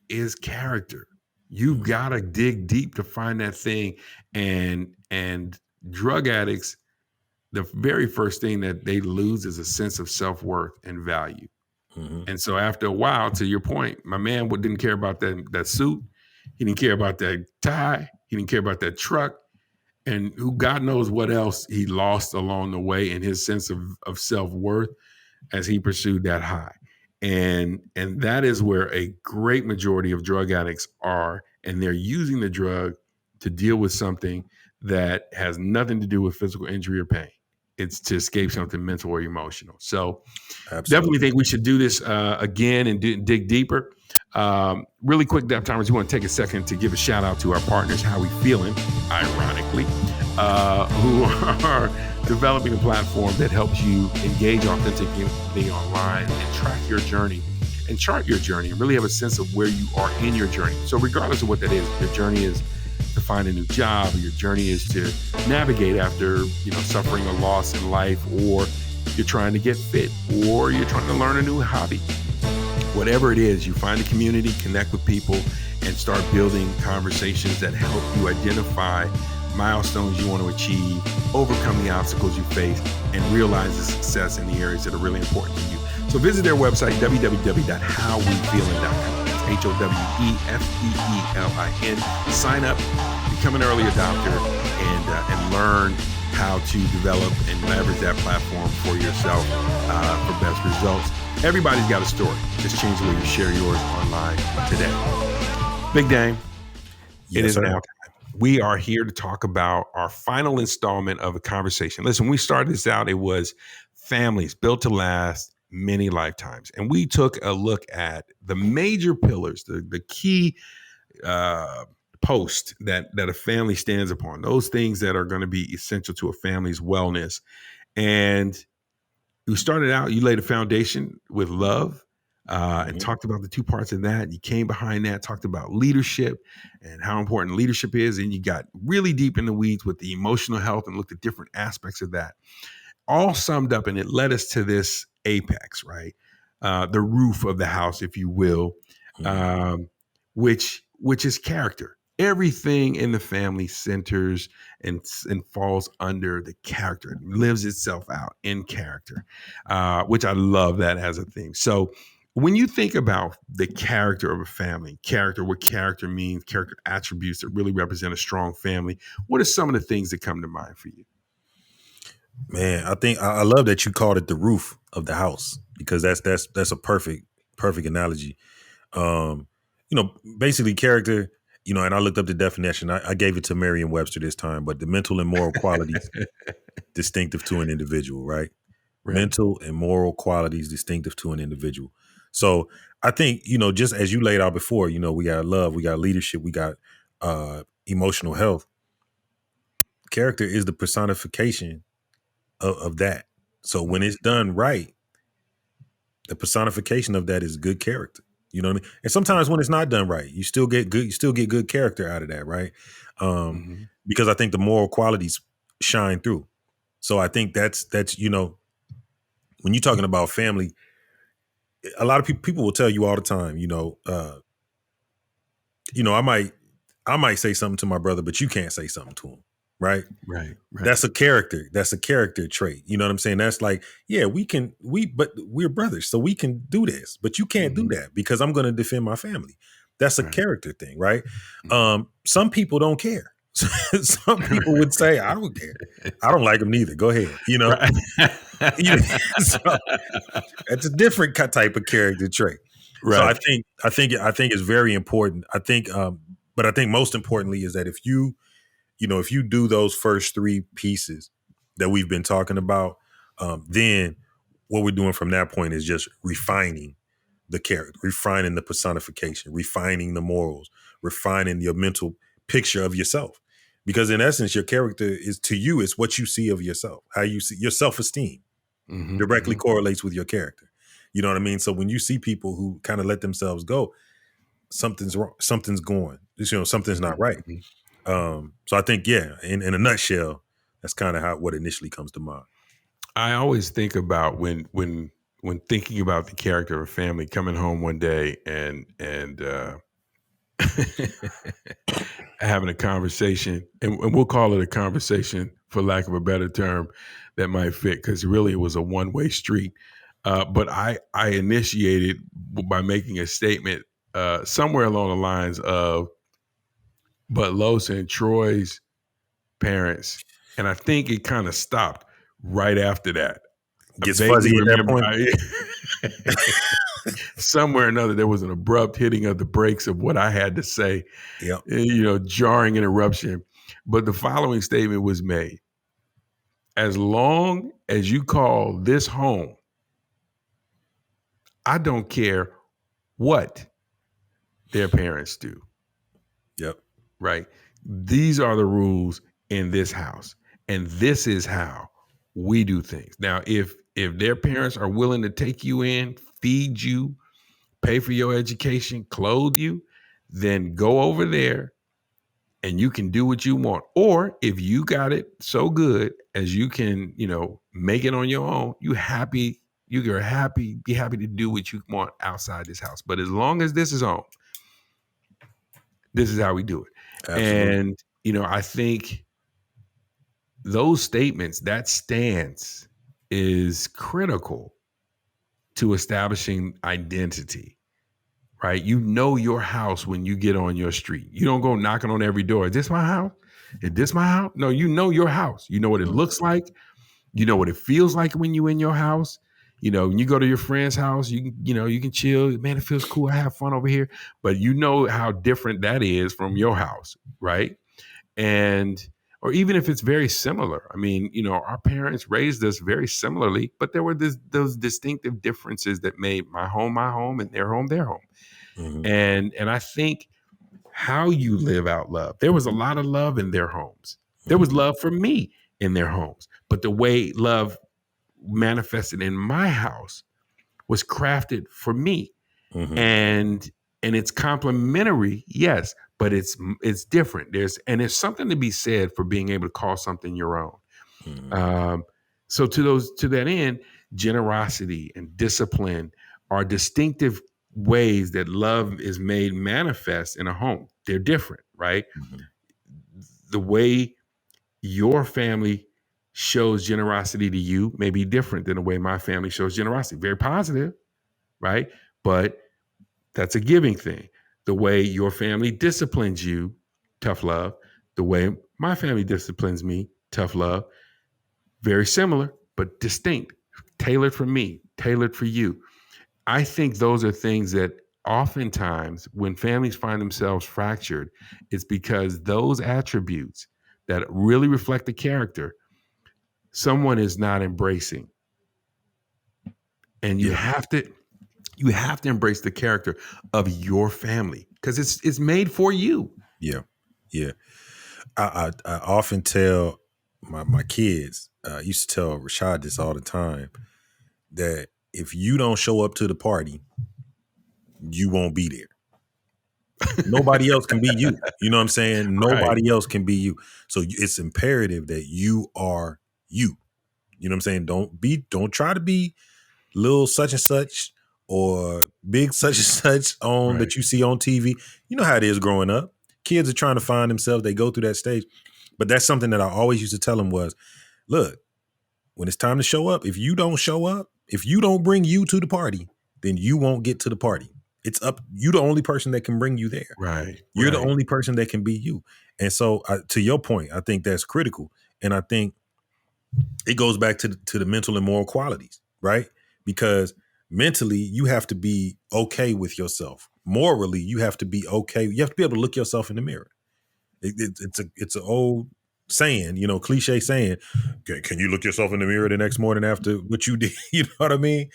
is character. You gotta dig deep to find that thing. And drug addicts, the very first thing that they lose is a sense of self-worth and value. Mm-hmm. And so after a while, to your point, my man didn't care about that suit. He didn't care about that tie. He didn't care about that truck. And who God knows what else he lost along the way in his sense of self-worth as he pursued that high. And that is where a great majority of drug addicts are. And they're using the drug to deal with something that has nothing to do with physical injury or pain. It's to escape something mental or emotional. So definitely think we should do this again and dig deeper. Really quick, Depth Timers, we want to take a second to give a shout out to our partners, How We Feeling, ironically, who are developing a platform that helps you engage authentically online and track your journey and chart your journey and really have a sense of where you are in your journey. So regardless of what that is, your journey is to find a new job, or your journey is to navigate after, suffering a loss in life, or you're trying to get fit, or you're trying to learn a new hobby. Whatever it is, you find a community, connect with people, and start building conversations that help you identify milestones you want to achieve, overcome the obstacles you face, and realize the success in the areas that are really important to you. So visit their website, www.howwefeelin.com. That's HOWEFEELIN. Sign up, become an early adopter, and learn how to develop and leverage that platform for yourself for best results. Everybody's got a story. Just change the way you share yours online today. Big Dame, it is now time. We are here to talk about our final installment of a conversation. Listen, when we started this out, it was families built to last many lifetimes. And we took a look at the major pillars, the key post that a family stands upon, those things that are going to be essential to a family's wellness. And we started out, you laid a foundation with love and talked about the two parts of that. You came behind that, talked about leadership and how important leadership is. And you got really deep in the weeds with the emotional health and looked at different aspects of that. All summed up, and it led us to this apex, right? The roof of the house, if you will, which is character. Everything in the family centers and falls under the character. It lives itself out in character, which I love that as a theme. So when you think about the character of a family, what character means, character attributes that really represent a strong family, what are some of the things that come to mind for you? Man, I think I love that you called it the roof of the house, because that's a perfect analogy. Basically character, and I looked up the definition. I gave it to Merriam-Webster this time, but the mental and moral qualities distinctive to an individual, right? Mental and moral qualities distinctive to an individual. So I think, just as you laid out before, we got love, we got leadership, we got emotional health. Character is the personification of that. So when it's done right, the personification of that is good character. You know what I mean? And sometimes when it's not done right, you still get good character out of that, right? Because I think the moral qualities shine through. So I think that's when you're talking about family, a lot of people will tell you all the time, I might say something to my brother, but you can't say something to him. Right. That's a character. That's a character trait. You know what I'm saying? That's like, yeah, but we're brothers, so we can do this, but you can't do that because I'm going to defend my family. That's a character thing, right? Some people don't care. Some people would say, I don't care. I don't like them neither. Go ahead. So it's a different type of character trait. Right. So I think it's very important. I think, but I think most importantly is that if you do those first three pieces that we've been talking about, then what we're doing from that point is just refining the character, refining the personification, refining the morals, refining your mental picture of yourself. Because in essence, your character is, to you, it's what you see of yourself, how you see your self-esteem directly correlates with your character. You know what I mean? So when you see people who kind of let themselves go, something's wrong, something's going, something's not right. So I think, yeah, in a nutshell, that's kind of what initially comes to mind. I always think about when thinking about the character of a family coming home one day and having a conversation, and we'll call it a conversation for lack of a better term that might fit, because really it was a one-way street. But I initiated by making a statement somewhere along the lines of, but Los and Troy's parents, and I think it kind of stopped right after that. Gets fuzzy at that point. Somewhere or another, there was an abrupt hitting of the brakes of what I had to say. Yep. Jarring interruption. But the following statement was made: as long as you call this home, I don't care what their parents do. Yep. Right. These are the rules in this house, and this is how we do things. Now, if their parents are willing to take you in, feed you, pay for your education, clothe you, then go over there and you can do what you want. Or if you got it so good as you can, make it on your own, be happy to do what you want outside this house. But as long as this is on, this is how we do it. Absolutely. And, I think those statements, that stance is critical to establishing identity, right? You know your house when you get on your street. You don't go knocking on every door. Is this my house? Is this my house? No, you know your house. You know what it looks like. You know what it feels like when you're in your house. When you go to your friend's house, you can chill. Man, it feels cool. I have fun over here. But you know how different that is from your house, right? Or even if it's very similar. I mean, our parents raised us very similarly, but there were those distinctive differences that made my home, and their home, their home. Mm-hmm. And I think how you live out love. There was a lot of love in their homes. There was love for me in their homes. But the way love manifested in my house was crafted for me. Mm-hmm. And it's complementary, yes, but it's different. There's something to be said for being able to call something your own. Mm-hmm. So to that end, generosity and discipline are distinctive ways that love is made manifest in a home. They're different, right? Mm-hmm. The way your family shows generosity to you may be different than the way my family shows generosity. Very positive, right? But that's a giving thing. The way your family disciplines you, tough love. The way my family disciplines me, tough love. Very similar, but distinct. Tailored for me, tailored for you. I think those are things that oftentimes when families find themselves fractured, it's because those attributes that really reflect the character, someone is not embracing. And you have to embrace the character of your family because it's made for you. Yeah. Yeah. I often tell my kids, I used to tell Rashad this all the time, that if you don't show up to the party, you won't be there. Nobody else can be you. You know what I'm saying? Nobody else can be you. So it's imperative that you are you. You know what I'm saying? Don't try to be little such and such or big such and such that you see on TV. You know how it is growing up. Kids are trying to find themselves. They go through that stage. But that's something that I always used to tell them was, look, when it's time to show up, if you don't show up, if you don't bring you to the party, then you won't get to the party. It's up. You're the only person that can bring you there. Right. You're the only person that can be you. And so to your point, I think that's critical. And I think it goes back to the mental and moral qualities, right? Because mentally, you have to be okay with yourself. Morally, you have to be okay. You have to be able to look yourself in the mirror. It's an old saying, cliche saying. Can you look yourself in the mirror the next morning after what you did? You know what I mean?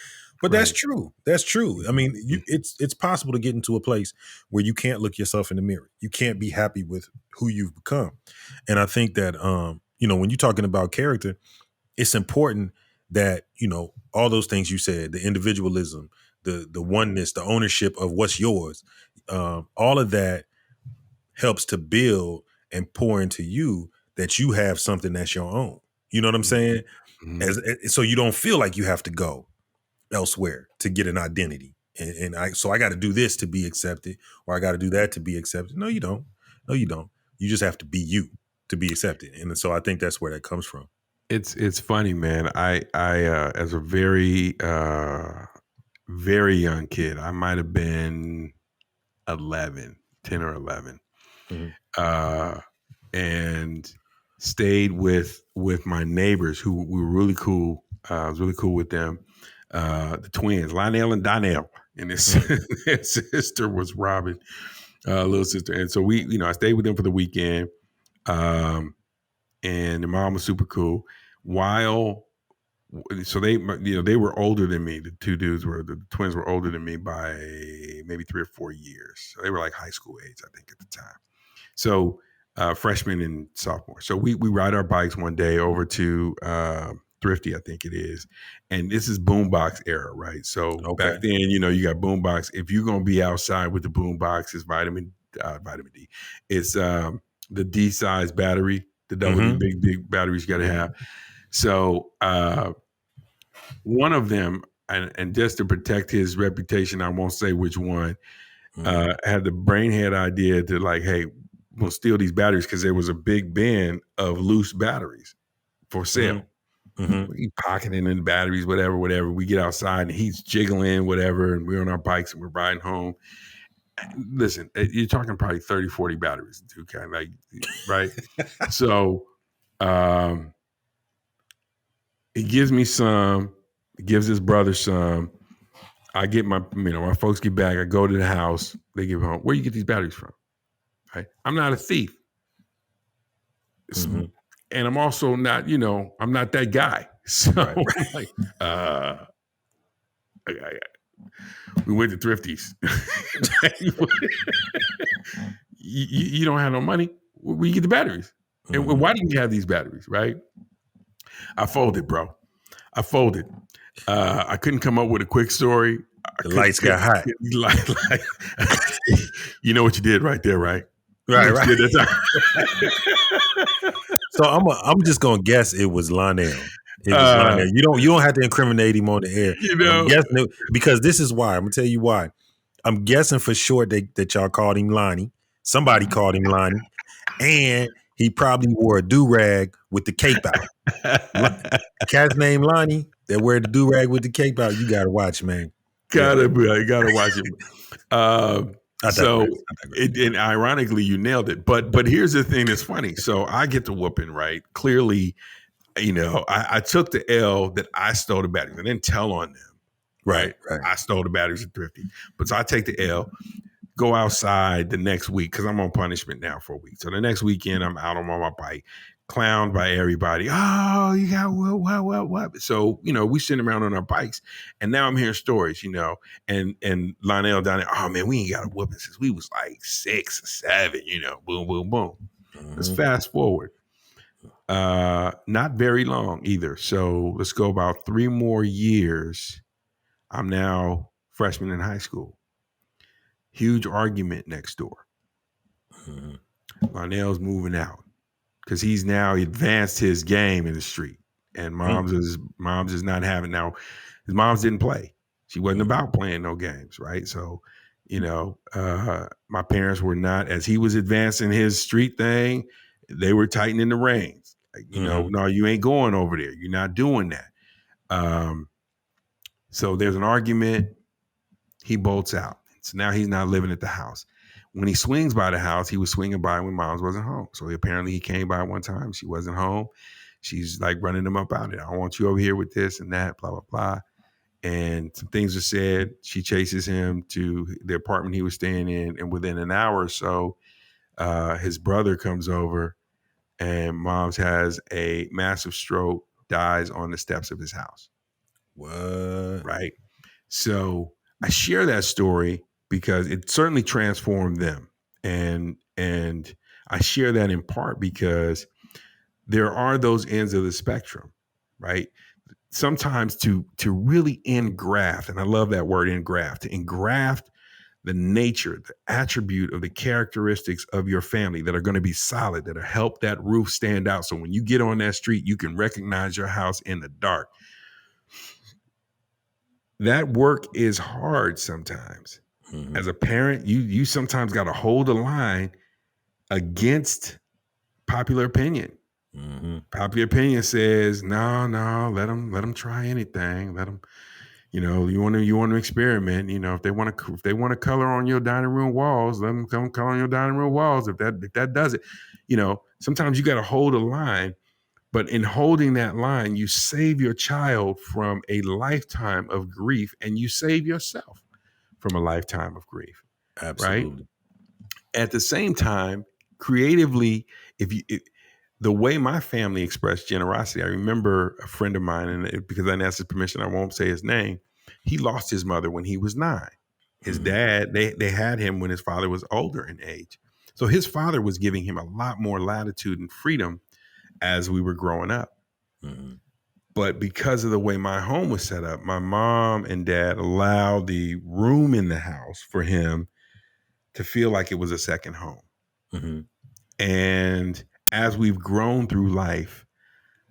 But that's true. That's true. I mean, it's possible to get into a place where you can't look yourself in the mirror. You can't be happy with who you've become. And I think that when you're talking about character, it's important that, all those things you said, the individualism, the oneness, the ownership of what's yours, all of that helps to build and pour into you that you have something that's your own. You know what I'm saying? So you don't feel like you have to go elsewhere to get an identity. And I got to do this to be accepted, or I got to do that to be accepted. No, you don't. No, you don't. You just have to be you to be accepted. And so I think that's where that comes from. It's funny, man. I as a very very young kid, I might have been 10 or 11. And stayed with my neighbors who were really cool. I was really cool with them. The twins, Lionel and Donnell, and his sister was Robin, little sister. And so I stayed with them for the weekend. And the mom was super cool. So they were older than me. The two dudes the twins were older than me by maybe 3 or 4 years. So they were like high school age, I think, at the time. So freshman and sophomore. So we ride our bikes one day over to Thrifty, I think it is. And this is boombox era, right? So back then, you got boombox. If you're going to be outside with the boombox, it's vitamin D. It's the D size battery, the double D, big batteries you got to have. So one of them, and just to protect his reputation, I won't say which one, had the brainhead idea to like, hey, we'll steal these batteries because there was a big bin of loose batteries for sale. We pocketing in the batteries, whatever. We get outside and he's jiggling, whatever, and we're on our bikes and we're riding home. Listen, you're talking probably 30, 40 batteries, too, kind of like, right? So he gives me some, he gives his brother some. I get my folks get back. I go to the house. They give home. Where you get these batteries from? Right? I'm not a thief. And I'm also not, I'm not that guy. So we went to Thrifty's. you don't have no money. Where you get the batteries? And why do you have these batteries, right? I folded, bro. I folded. I couldn't come up with a quick story. The lights got hot. You know what you did right there, right? Right. So I'm just gonna guess it was Lionel. It was Lionel. You don't have to incriminate him on the air. I'm guessing because this is why. I'm gonna tell you why. I'm guessing for sure that y'all called him Lonnie. Somebody called him Lonnie, and he probably wore a do-rag with the cape out. Cat's name Lonnie that wear the do-rag with the cape out. You gotta watch, man. Gotta watch it. And ironically, you nailed it. But here's the thing that's funny. So I get the whooping, right? Clearly, I took the L that I stole the batteries. I didn't tell on them, right? I stole the batteries at Thrifty. But so I take the L, go outside the next week because I'm on punishment now for a week. So the next weekend, I'm out on my bike, clowned by everybody. Oh, you got what? So, we sitting around on our bikes and now I'm hearing stories, and Lionel down there, oh man, we ain't got a whooping since we was like 6 or 7, boom, boom, boom. Let's fast forward. Not very long either. So let's go about 3 more years. I'm now freshman in high school. Huge argument next door. Lionel's moving out. Because he's now advanced his game in the street, and mom's is not having. Now, his mom's didn't play; she wasn't about playing no games, right? So, my parents were not, as he was advancing his street thing, they were tightening the reins. Like, no, you ain't going over there. You're not doing that. So there's an argument. He bolts out. So now he's not living at the house. When he swings by the house, he was swinging by when Moms wasn't home. So apparently he came by one time. She wasn't home. She's like running him up out of it. I want you over here with this and that, blah, blah, blah. And some things are said. She chases him to the apartment he was staying in. And within an hour or so, his brother comes over and Moms has a massive stroke, dies on the steps of his house. What? Right. So I share that story because it certainly transformed them. And I share that in part because there are those ends of the spectrum, right? Sometimes to really engraft, and I love that word engraft, to engraft the nature, the attribute of the characteristics of your family that are going to be solid, that will help that roof stand out. So when you get on that street, you can recognize your house in the dark. That work is hard sometimes. Mm-hmm. As a parent, you sometimes got to hold the line against popular opinion. Mm-hmm. Popular opinion says, no, let them try anything. Let them, you want to experiment. If they want to color on your dining room walls, let them come color on your dining room walls. If that does it, sometimes you got to hold a line. But in holding that line, you save your child from a lifetime of grief, and you save yourself from a lifetime of grief. Right? Absolutely. At the same time, creatively, the way my family expressed generosity, I remember a friend of mine, and because I didn't ask his permission, I won't say his name. He lost his mother when he was 9. His dad, they had him when his father was older in age. So his father was giving him a lot more latitude and freedom as we were growing up. Mm-hmm. But because of the way my home was set up, my mom and dad allowed the room in the house for him to feel like it was a second home. Mm-hmm. And as we've grown through life,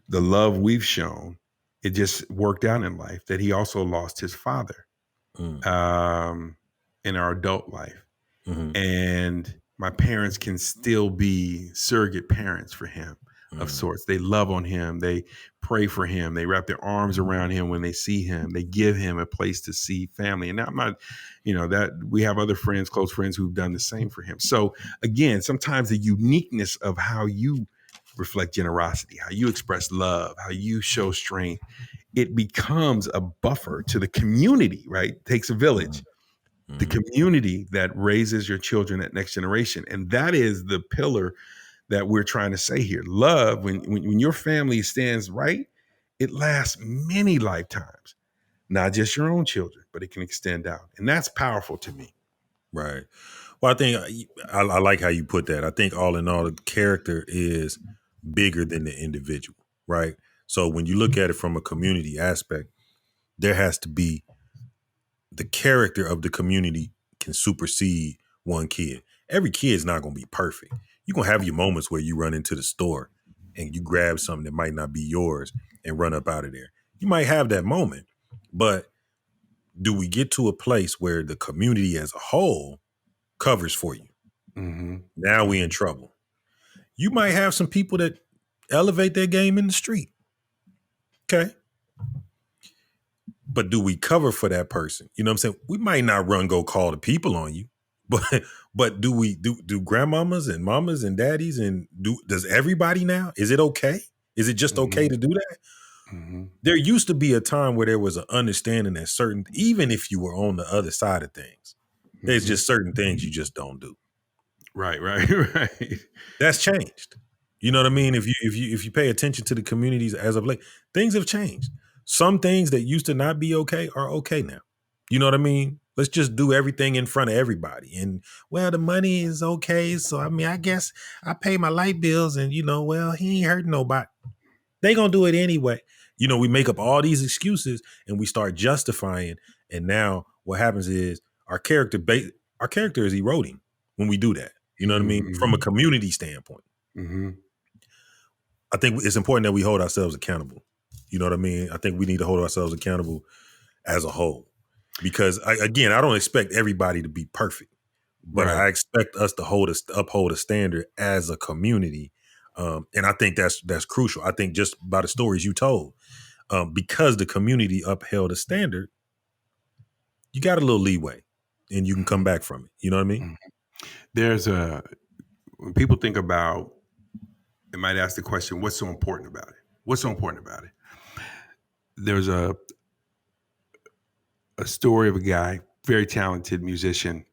the love we've shown, it just worked out in life that he also lost his father in our adult life. Mm-hmm. And my parents can still be surrogate parents for him of sorts. They love on him. They pray for him. They wrap their arms around him when they see him. They give him a place to see family. And I'm not, that we have other friends, close friends who've done the same for him. So again, sometimes the uniqueness of how you reflect generosity, how you express love, how you show strength, it becomes a buffer to the community, right? It takes a village. The community that raises your children, that next generation. And that is the pillar that we're trying to say here. Love, when your family stands right, it lasts many lifetimes, not just your own children, but it can extend out. And that's powerful to me. Right. Well, I think I like how you put that. I think all in all, the character is bigger than the individual, right? So when you look at it from a community aspect, there has to be the character of the community can supersede one kid. Every kid's not going to be perfect. You're going to have your moments where you run into the store and you grab something that might not be yours and run up out of there. You might have that moment, but do we get to a place where the community as a whole covers for you? Mm-hmm. Now we in trouble. You might have some people that elevate their game in the street. Okay. But do we cover for that person? You know what I'm saying? We might not go call the people on you, but do we do grandmamas and mamas and daddies and does everybody now? Is it okay? Is it just okay to do that? Mm-hmm. There used to be a time where there was an understanding that even if you were on the other side of things, there's just certain things you just don't do. Right. That's changed. You know what I mean? If you pay attention to the communities as of late, things have changed. Some things that used to not be okay are okay now. You know what I mean? Let's just do everything in front of everybody. And well, the money is okay. So I mean, I guess I pay my light bills and well, he ain't hurting nobody. They gonna do it anyway. We make up all these excuses and we start justifying. And now what happens is our character is eroding when we do that. You know what I mean? From a community standpoint. Mm-hmm. I think it's important that we hold ourselves accountable. You know what I mean? I think we need to hold ourselves accountable as a whole. Because I don't expect everybody to be perfect, but I expect us to uphold a standard as a community. And I think that's crucial. I think just by the stories you told, because the community upheld a standard, you got a little leeway and you can come back from it. You know what I mean? When people think about, they might ask the question, what's so important about it? What's so important about it? There's a story of a guy, very talented musician.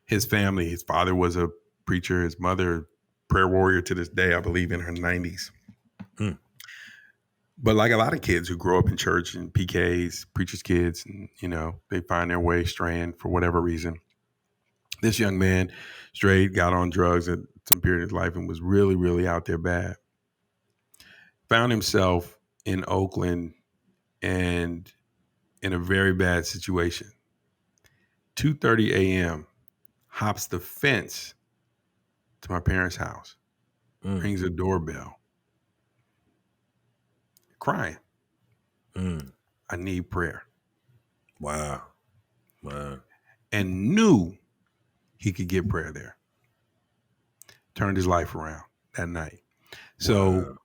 His family, his father was a preacher, his mother, prayer warrior to this day, I believe in her 90s. But like a lot of kids who grow up in church and PKs, preachers' kids, and they find their way straying for whatever reason. This young man strayed, got on drugs at some period of his life, and was really, really out there bad. Found himself in Oakland and in a very bad situation. 2:30 a.m. hops the fence to my parents' house, rings a doorbell, crying. I need prayer. Wow. And knew he could get prayer there. Turned his life around that night. So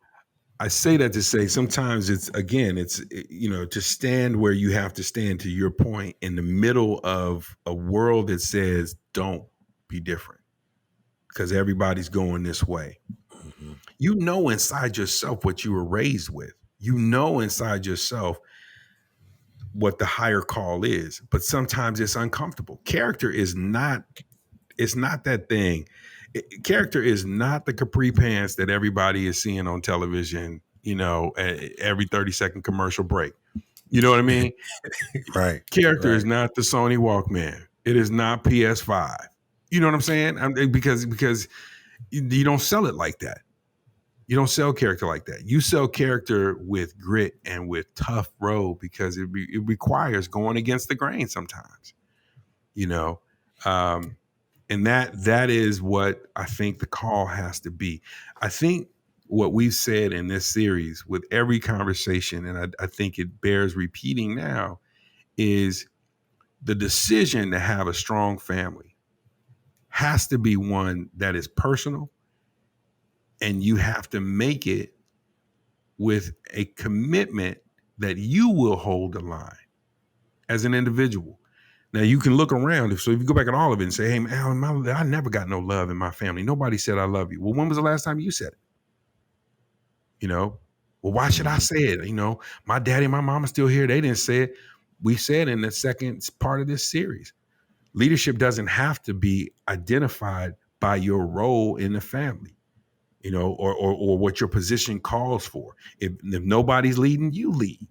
I say that to say sometimes it's to stand where you have to stand, to your point, in the middle of a world that says don't be different because everybody's going this way. Mm-hmm. You know inside yourself what you were raised with. You know inside yourself what the higher call is, but sometimes it's uncomfortable. Character is not, it's not that thing. Character is not the capri pants that everybody is seeing on television, every 30-second commercial break. You know what I mean? Right. Character is not the Sony Walkman. It is not PS5. You know what I'm saying? Because you don't sell it like that. You don't sell character like that. You sell character with grit and with tough road because it requires going against the grain sometimes, and that is what I think the call has to be. I think what we've said in this series with every conversation, and I think it bears repeating now, is the decision to have a strong family has to be one that is personal, and you have to make it with a commitment that you will hold the line as an individual. Now, you can look around. So if you go back at all of it and say, hey, man, I never got no love in my family. Nobody said I love you. Well, when was the last time you said it? Well, why should I say it? My daddy and my mama still here. They didn't say it. We said in the second part of this series, leadership doesn't have to be identified by your role in the family, or what your position calls for. If nobody's leading, you lead.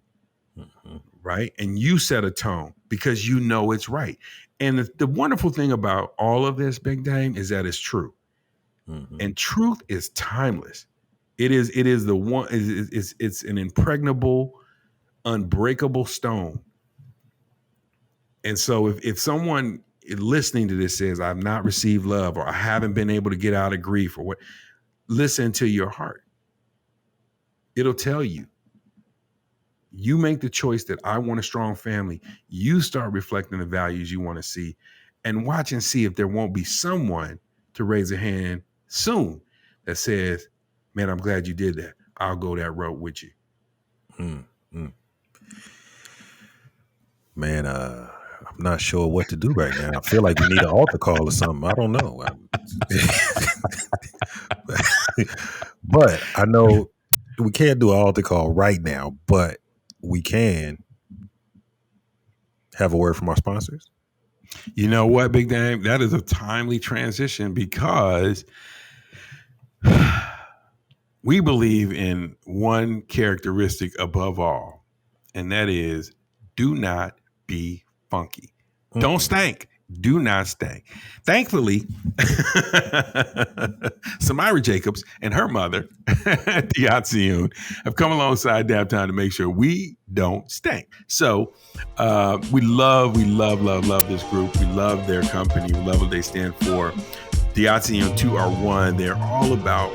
Mm-hmm. Right. And you set a tone because it's right. And the wonderful thing about all of this, Big Dame, is that it's true. Mm-hmm. And truth is timeless. It is the one, it's an impregnable, unbreakable stone. And so if someone listening to this says, I've not received love, or I haven't been able to get out of grief, or what, listen to your heart. It'll tell you. You make the choice that I want a strong family. You start reflecting the values you want to see, and watch and see if there won't be someone to raise a hand soon that says, man, I'm glad you did that. I'll go that road with you. Mm-hmm. Man, I'm not sure what to do right now. I feel like we need an altar call or something. I don't know. But I know we can't do an altar call right now, but we can have a word from our sponsors. You know what, Big Dame? That is a timely transition because we believe in one characteristic above all, and that is do not be funky. Mm-hmm. Don't stink. Do not stink. Thankfully, Samira Jacobs and her mother, Diatziun, have come alongside Dap Time to make sure we don't stink. So we love this group. We love their company. We love what they stand for. Diatziun 2R1. They're all about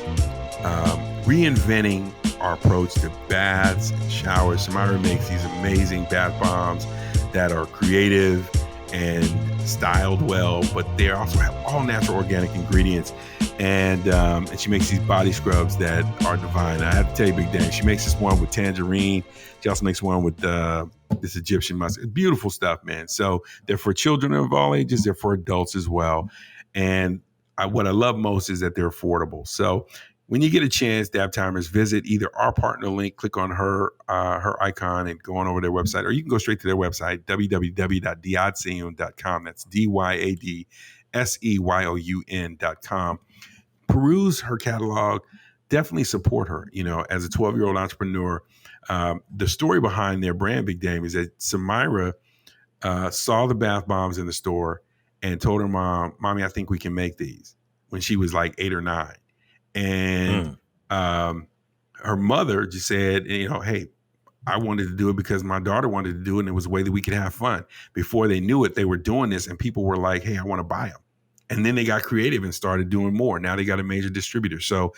reinventing our approach to baths and showers. Samira makes these amazing bath bombs that are creative and styled well, but they also have all natural organic ingredients. And she makes these body scrubs that are divine. I have to tell you, Big Dan, she makes this one with tangerine. She also makes one with this Egyptian musk. Beautiful stuff, man. So they're for children of all ages. They're for adults as well. And what I love most is that they're affordable. So when you get a chance, Dap Timers, visit either our partner link, click on her icon and go on over to their website, or you can go straight to their website, www.diatziun.com. That's DYADSEYOUN.com. Peruse her catalog, definitely support her. As a 12-year-old entrepreneur, the story behind their brand, Big Dame, is that Samira saw the bath bombs in the store and told her mom, "Mommy, I think we can make these," when she was like 8 or 9. And her mother just said, "Hey, I wanted to do it because my daughter wanted to do it, and it was a way that we could have fun." Before they knew it, they were doing this, and people were like, "Hey, I want to buy them." And then they got creative and started doing more. Now they got a major distributor. So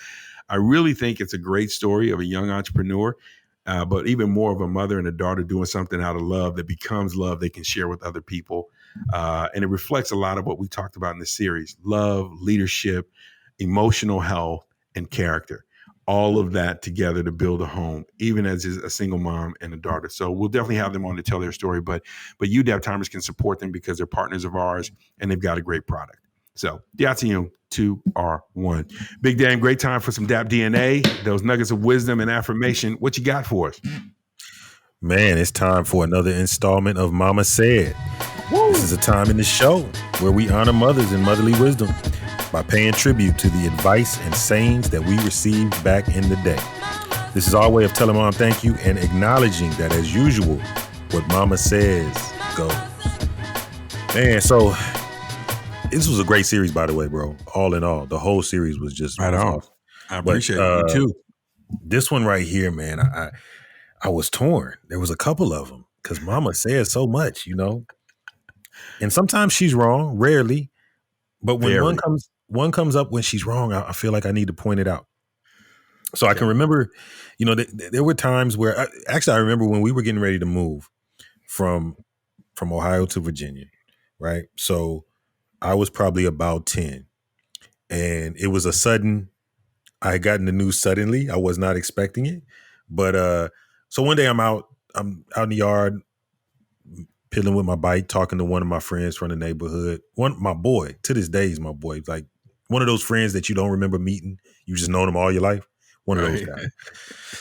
I really think it's a great story of a young entrepreneur, but even more of a mother and a daughter doing something out of love that becomes love they can share with other people. And it reflects a lot of what we talked about in the series: love, leadership, emotional health, and character. All of that together to build a home, even as a single mom and a daughter. So we'll definitely have them on to tell their story. But you, Dap Timers, can support them because they're partners of ours and they've got a great product. So, Diatsium 2R1. Big Dame, great time for some DAP DNA, those nuggets of wisdom and affirmation. What you got for us? Man, it's time for another installment of Mama Said. Woo! This is a time in the show where we honor mothers and motherly wisdom by paying tribute to the advice and sayings that we received back in the day. This is our way of telling Mom thank you and acknowledging that, as usual, what Mama says goes. Man, so this was a great series, by the way, bro. All in all, the whole series was just right on. Awesome. I appreciate it. You too. This one right here, man, I was torn. There was a couple of them because Mama says so much, and sometimes she's wrong, rarely. But when one comes up when she's wrong, I feel like I need to point it out. So I can remember, there were times where I remember when we were getting ready to move from Ohio to Virginia, right? So I was probably about 10, and it was I had gotten the news suddenly. I was not expecting it, but so one day I'm out in the yard, pedaling with my bike, talking to one of my friends from the neighborhood. My boy, to this day, is my boy. Like one of those friends that you don't remember meeting. You just known them all your life. One of those guys.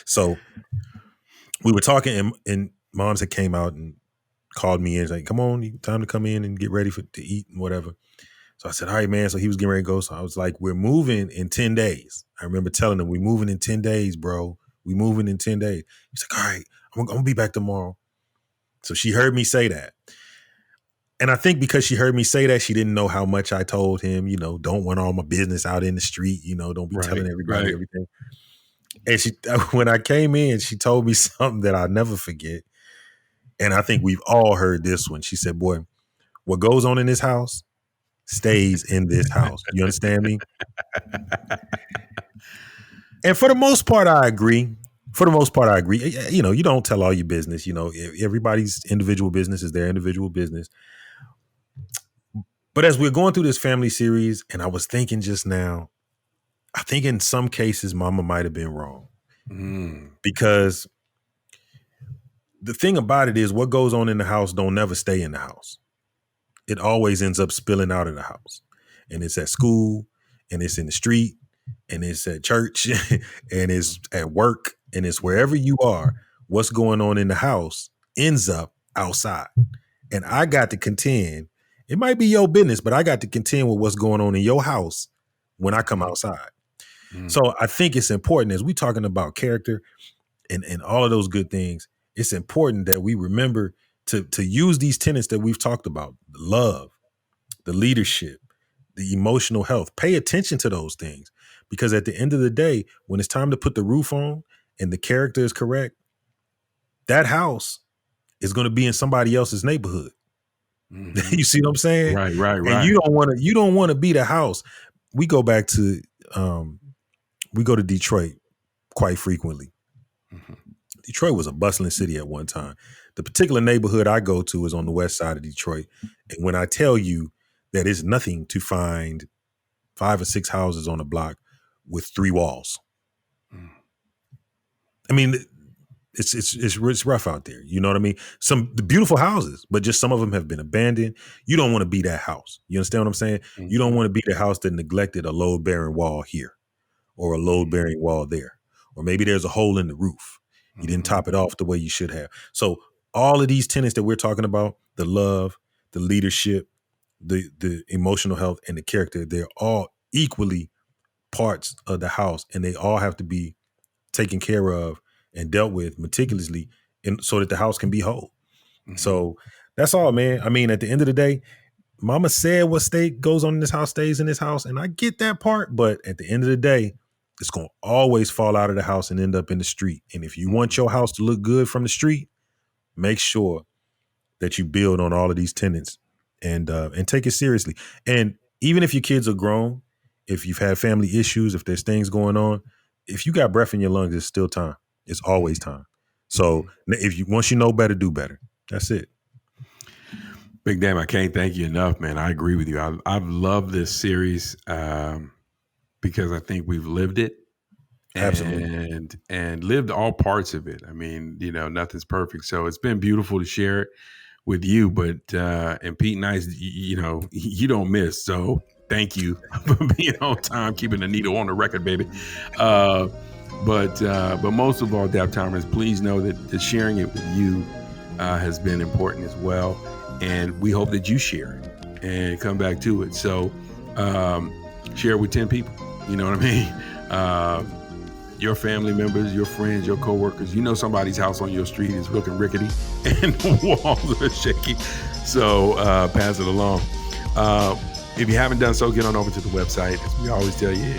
So we were talking, and Moms had came out and called me in. Like, "Come on, time to come in and get ready to eat and whatever." So I said, "All right, man." So he was getting ready to go. So I was like, "We're moving in 10 days. I remember telling him, "We're moving in 10 days, bro. We're moving in 10 days. He's like, "All right, I'm going to be back tomorrow." So she heard me say that. And I think because she heard me say that, she didn't know how much I told him, don't want all my business out in the street, don't be telling everybody everything. And when I came in, she told me something that I'll never forget. And I think we've all heard this one. She said, "Boy, what goes on in this house stays in this house." You understand me? And for the most part, I agree. You don't tell all your business. Everybody's individual business is their individual business. But as we're going through this family series, and I was thinking just now, I think in some cases, Mama might have been wrong. Because the thing about it is, what goes on in the house don't never stay in the house. It always ends up spilling out of the house. And it's at school, and it's in the street, and it's at church, and it's at work, and it's wherever you are. What's going on in the house ends up outside. And I got to contend, it might be your business, but I got to contend with what's going on in your house when I come outside. So I think it's important, as we talking about character and all of those good things, it's important that we remember to use these tenets that we've talked about: the love, the leadership, the emotional health. Pay attention to those things, because at the end of the day, when it's time to put the roof on and the character is correct, that house is going to be in somebody else's neighborhood. You see what I'm saying? Right. And you don't want to be the house. We go back to we go to Detroit quite frequently. Detroit was a bustling city at one time. The particular neighborhood I go to is on the west side of Detroit. And when I tell you that it's nothing to find 5 or 6 houses on a block with 3 walls. I mean, it's rough out there. You know what I mean? Some beautiful houses, but just some of them have been abandoned. You don't want to be that house. You understand what I'm saying? You don't want to be the house that neglected a load-bearing wall here or a load-bearing wall there. Or maybe there's a hole in the roof. You didn't top it off the way you should have. So all of these tenets that we're talking about, the love, the leadership, the emotional health, and the character, they're all equally parts of the house, and they all have to be taken care of and dealt with meticulously, so that the house can be whole. Mm-hmm. So that's all, man. I mean, at the end of the day, Mama said what goes on in this house stays in this house, and I get that part. But at the end of the day, it's going to always fall out of the house and end up in the street. And if you want your house to look good from the street, make sure that you build on all of these tenets and take it seriously. And even if your kids are grown, if you've had family issues, if there's things going on, if you got breath in your lungs, it's still time. It's always time. So once you know better, do better. That's it. Big Dame, I can't thank you enough, man. I agree with you. I've loved this series because I think we've lived it. Absolutely. And lived all parts of it. I mean, nothing's perfect. So it's been beautiful to share it with you. But and Pete and I, you don't miss. So thank you for being on time, keeping the needle on the record, baby. But most of all, Dap Timers, please know that sharing it with you has been important as well. And we hope that you share it and come back to it. So share it with 10 people. You know what I mean? Your family members, your friends, your coworkers. Somebody's house on your street is looking rickety and the walls are shaky. So pass it along. If you haven't done so, get on over to the website. As we always tell you,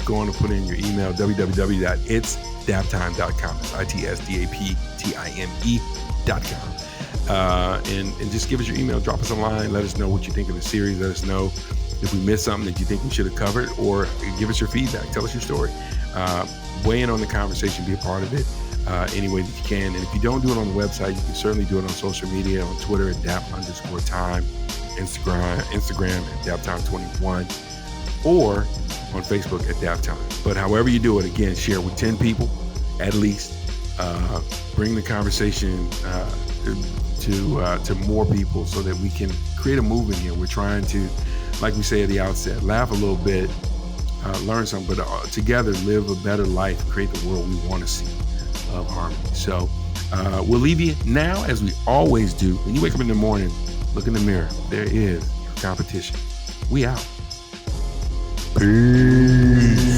go on and put in your email, www.itsdaptime.com. It's itsdaptime.com. And just give us your email. Drop us a line. Let us know what you think of the series. Let us know if we missed something that you think we should have covered, or give us your feedback. Tell us your story. Weigh in on the conversation. Be a part of it any way that you can. And if you don't do it on the website, you can certainly do it on social media, on Twitter at @DAP_time, Instagram at DAPtime21, or on Facebook at DAPtime. But however you do it, again, share with 10 people at least. Bring the conversation to more people so that we can create a movement here. We're trying to, like we say at the outset, laugh a little bit, learn something, but together live a better life, create the world we want to see of harmony. So we'll leave you now, as we always do. When you wake up in the morning, look in the mirror. There is your competition. We out. Peace.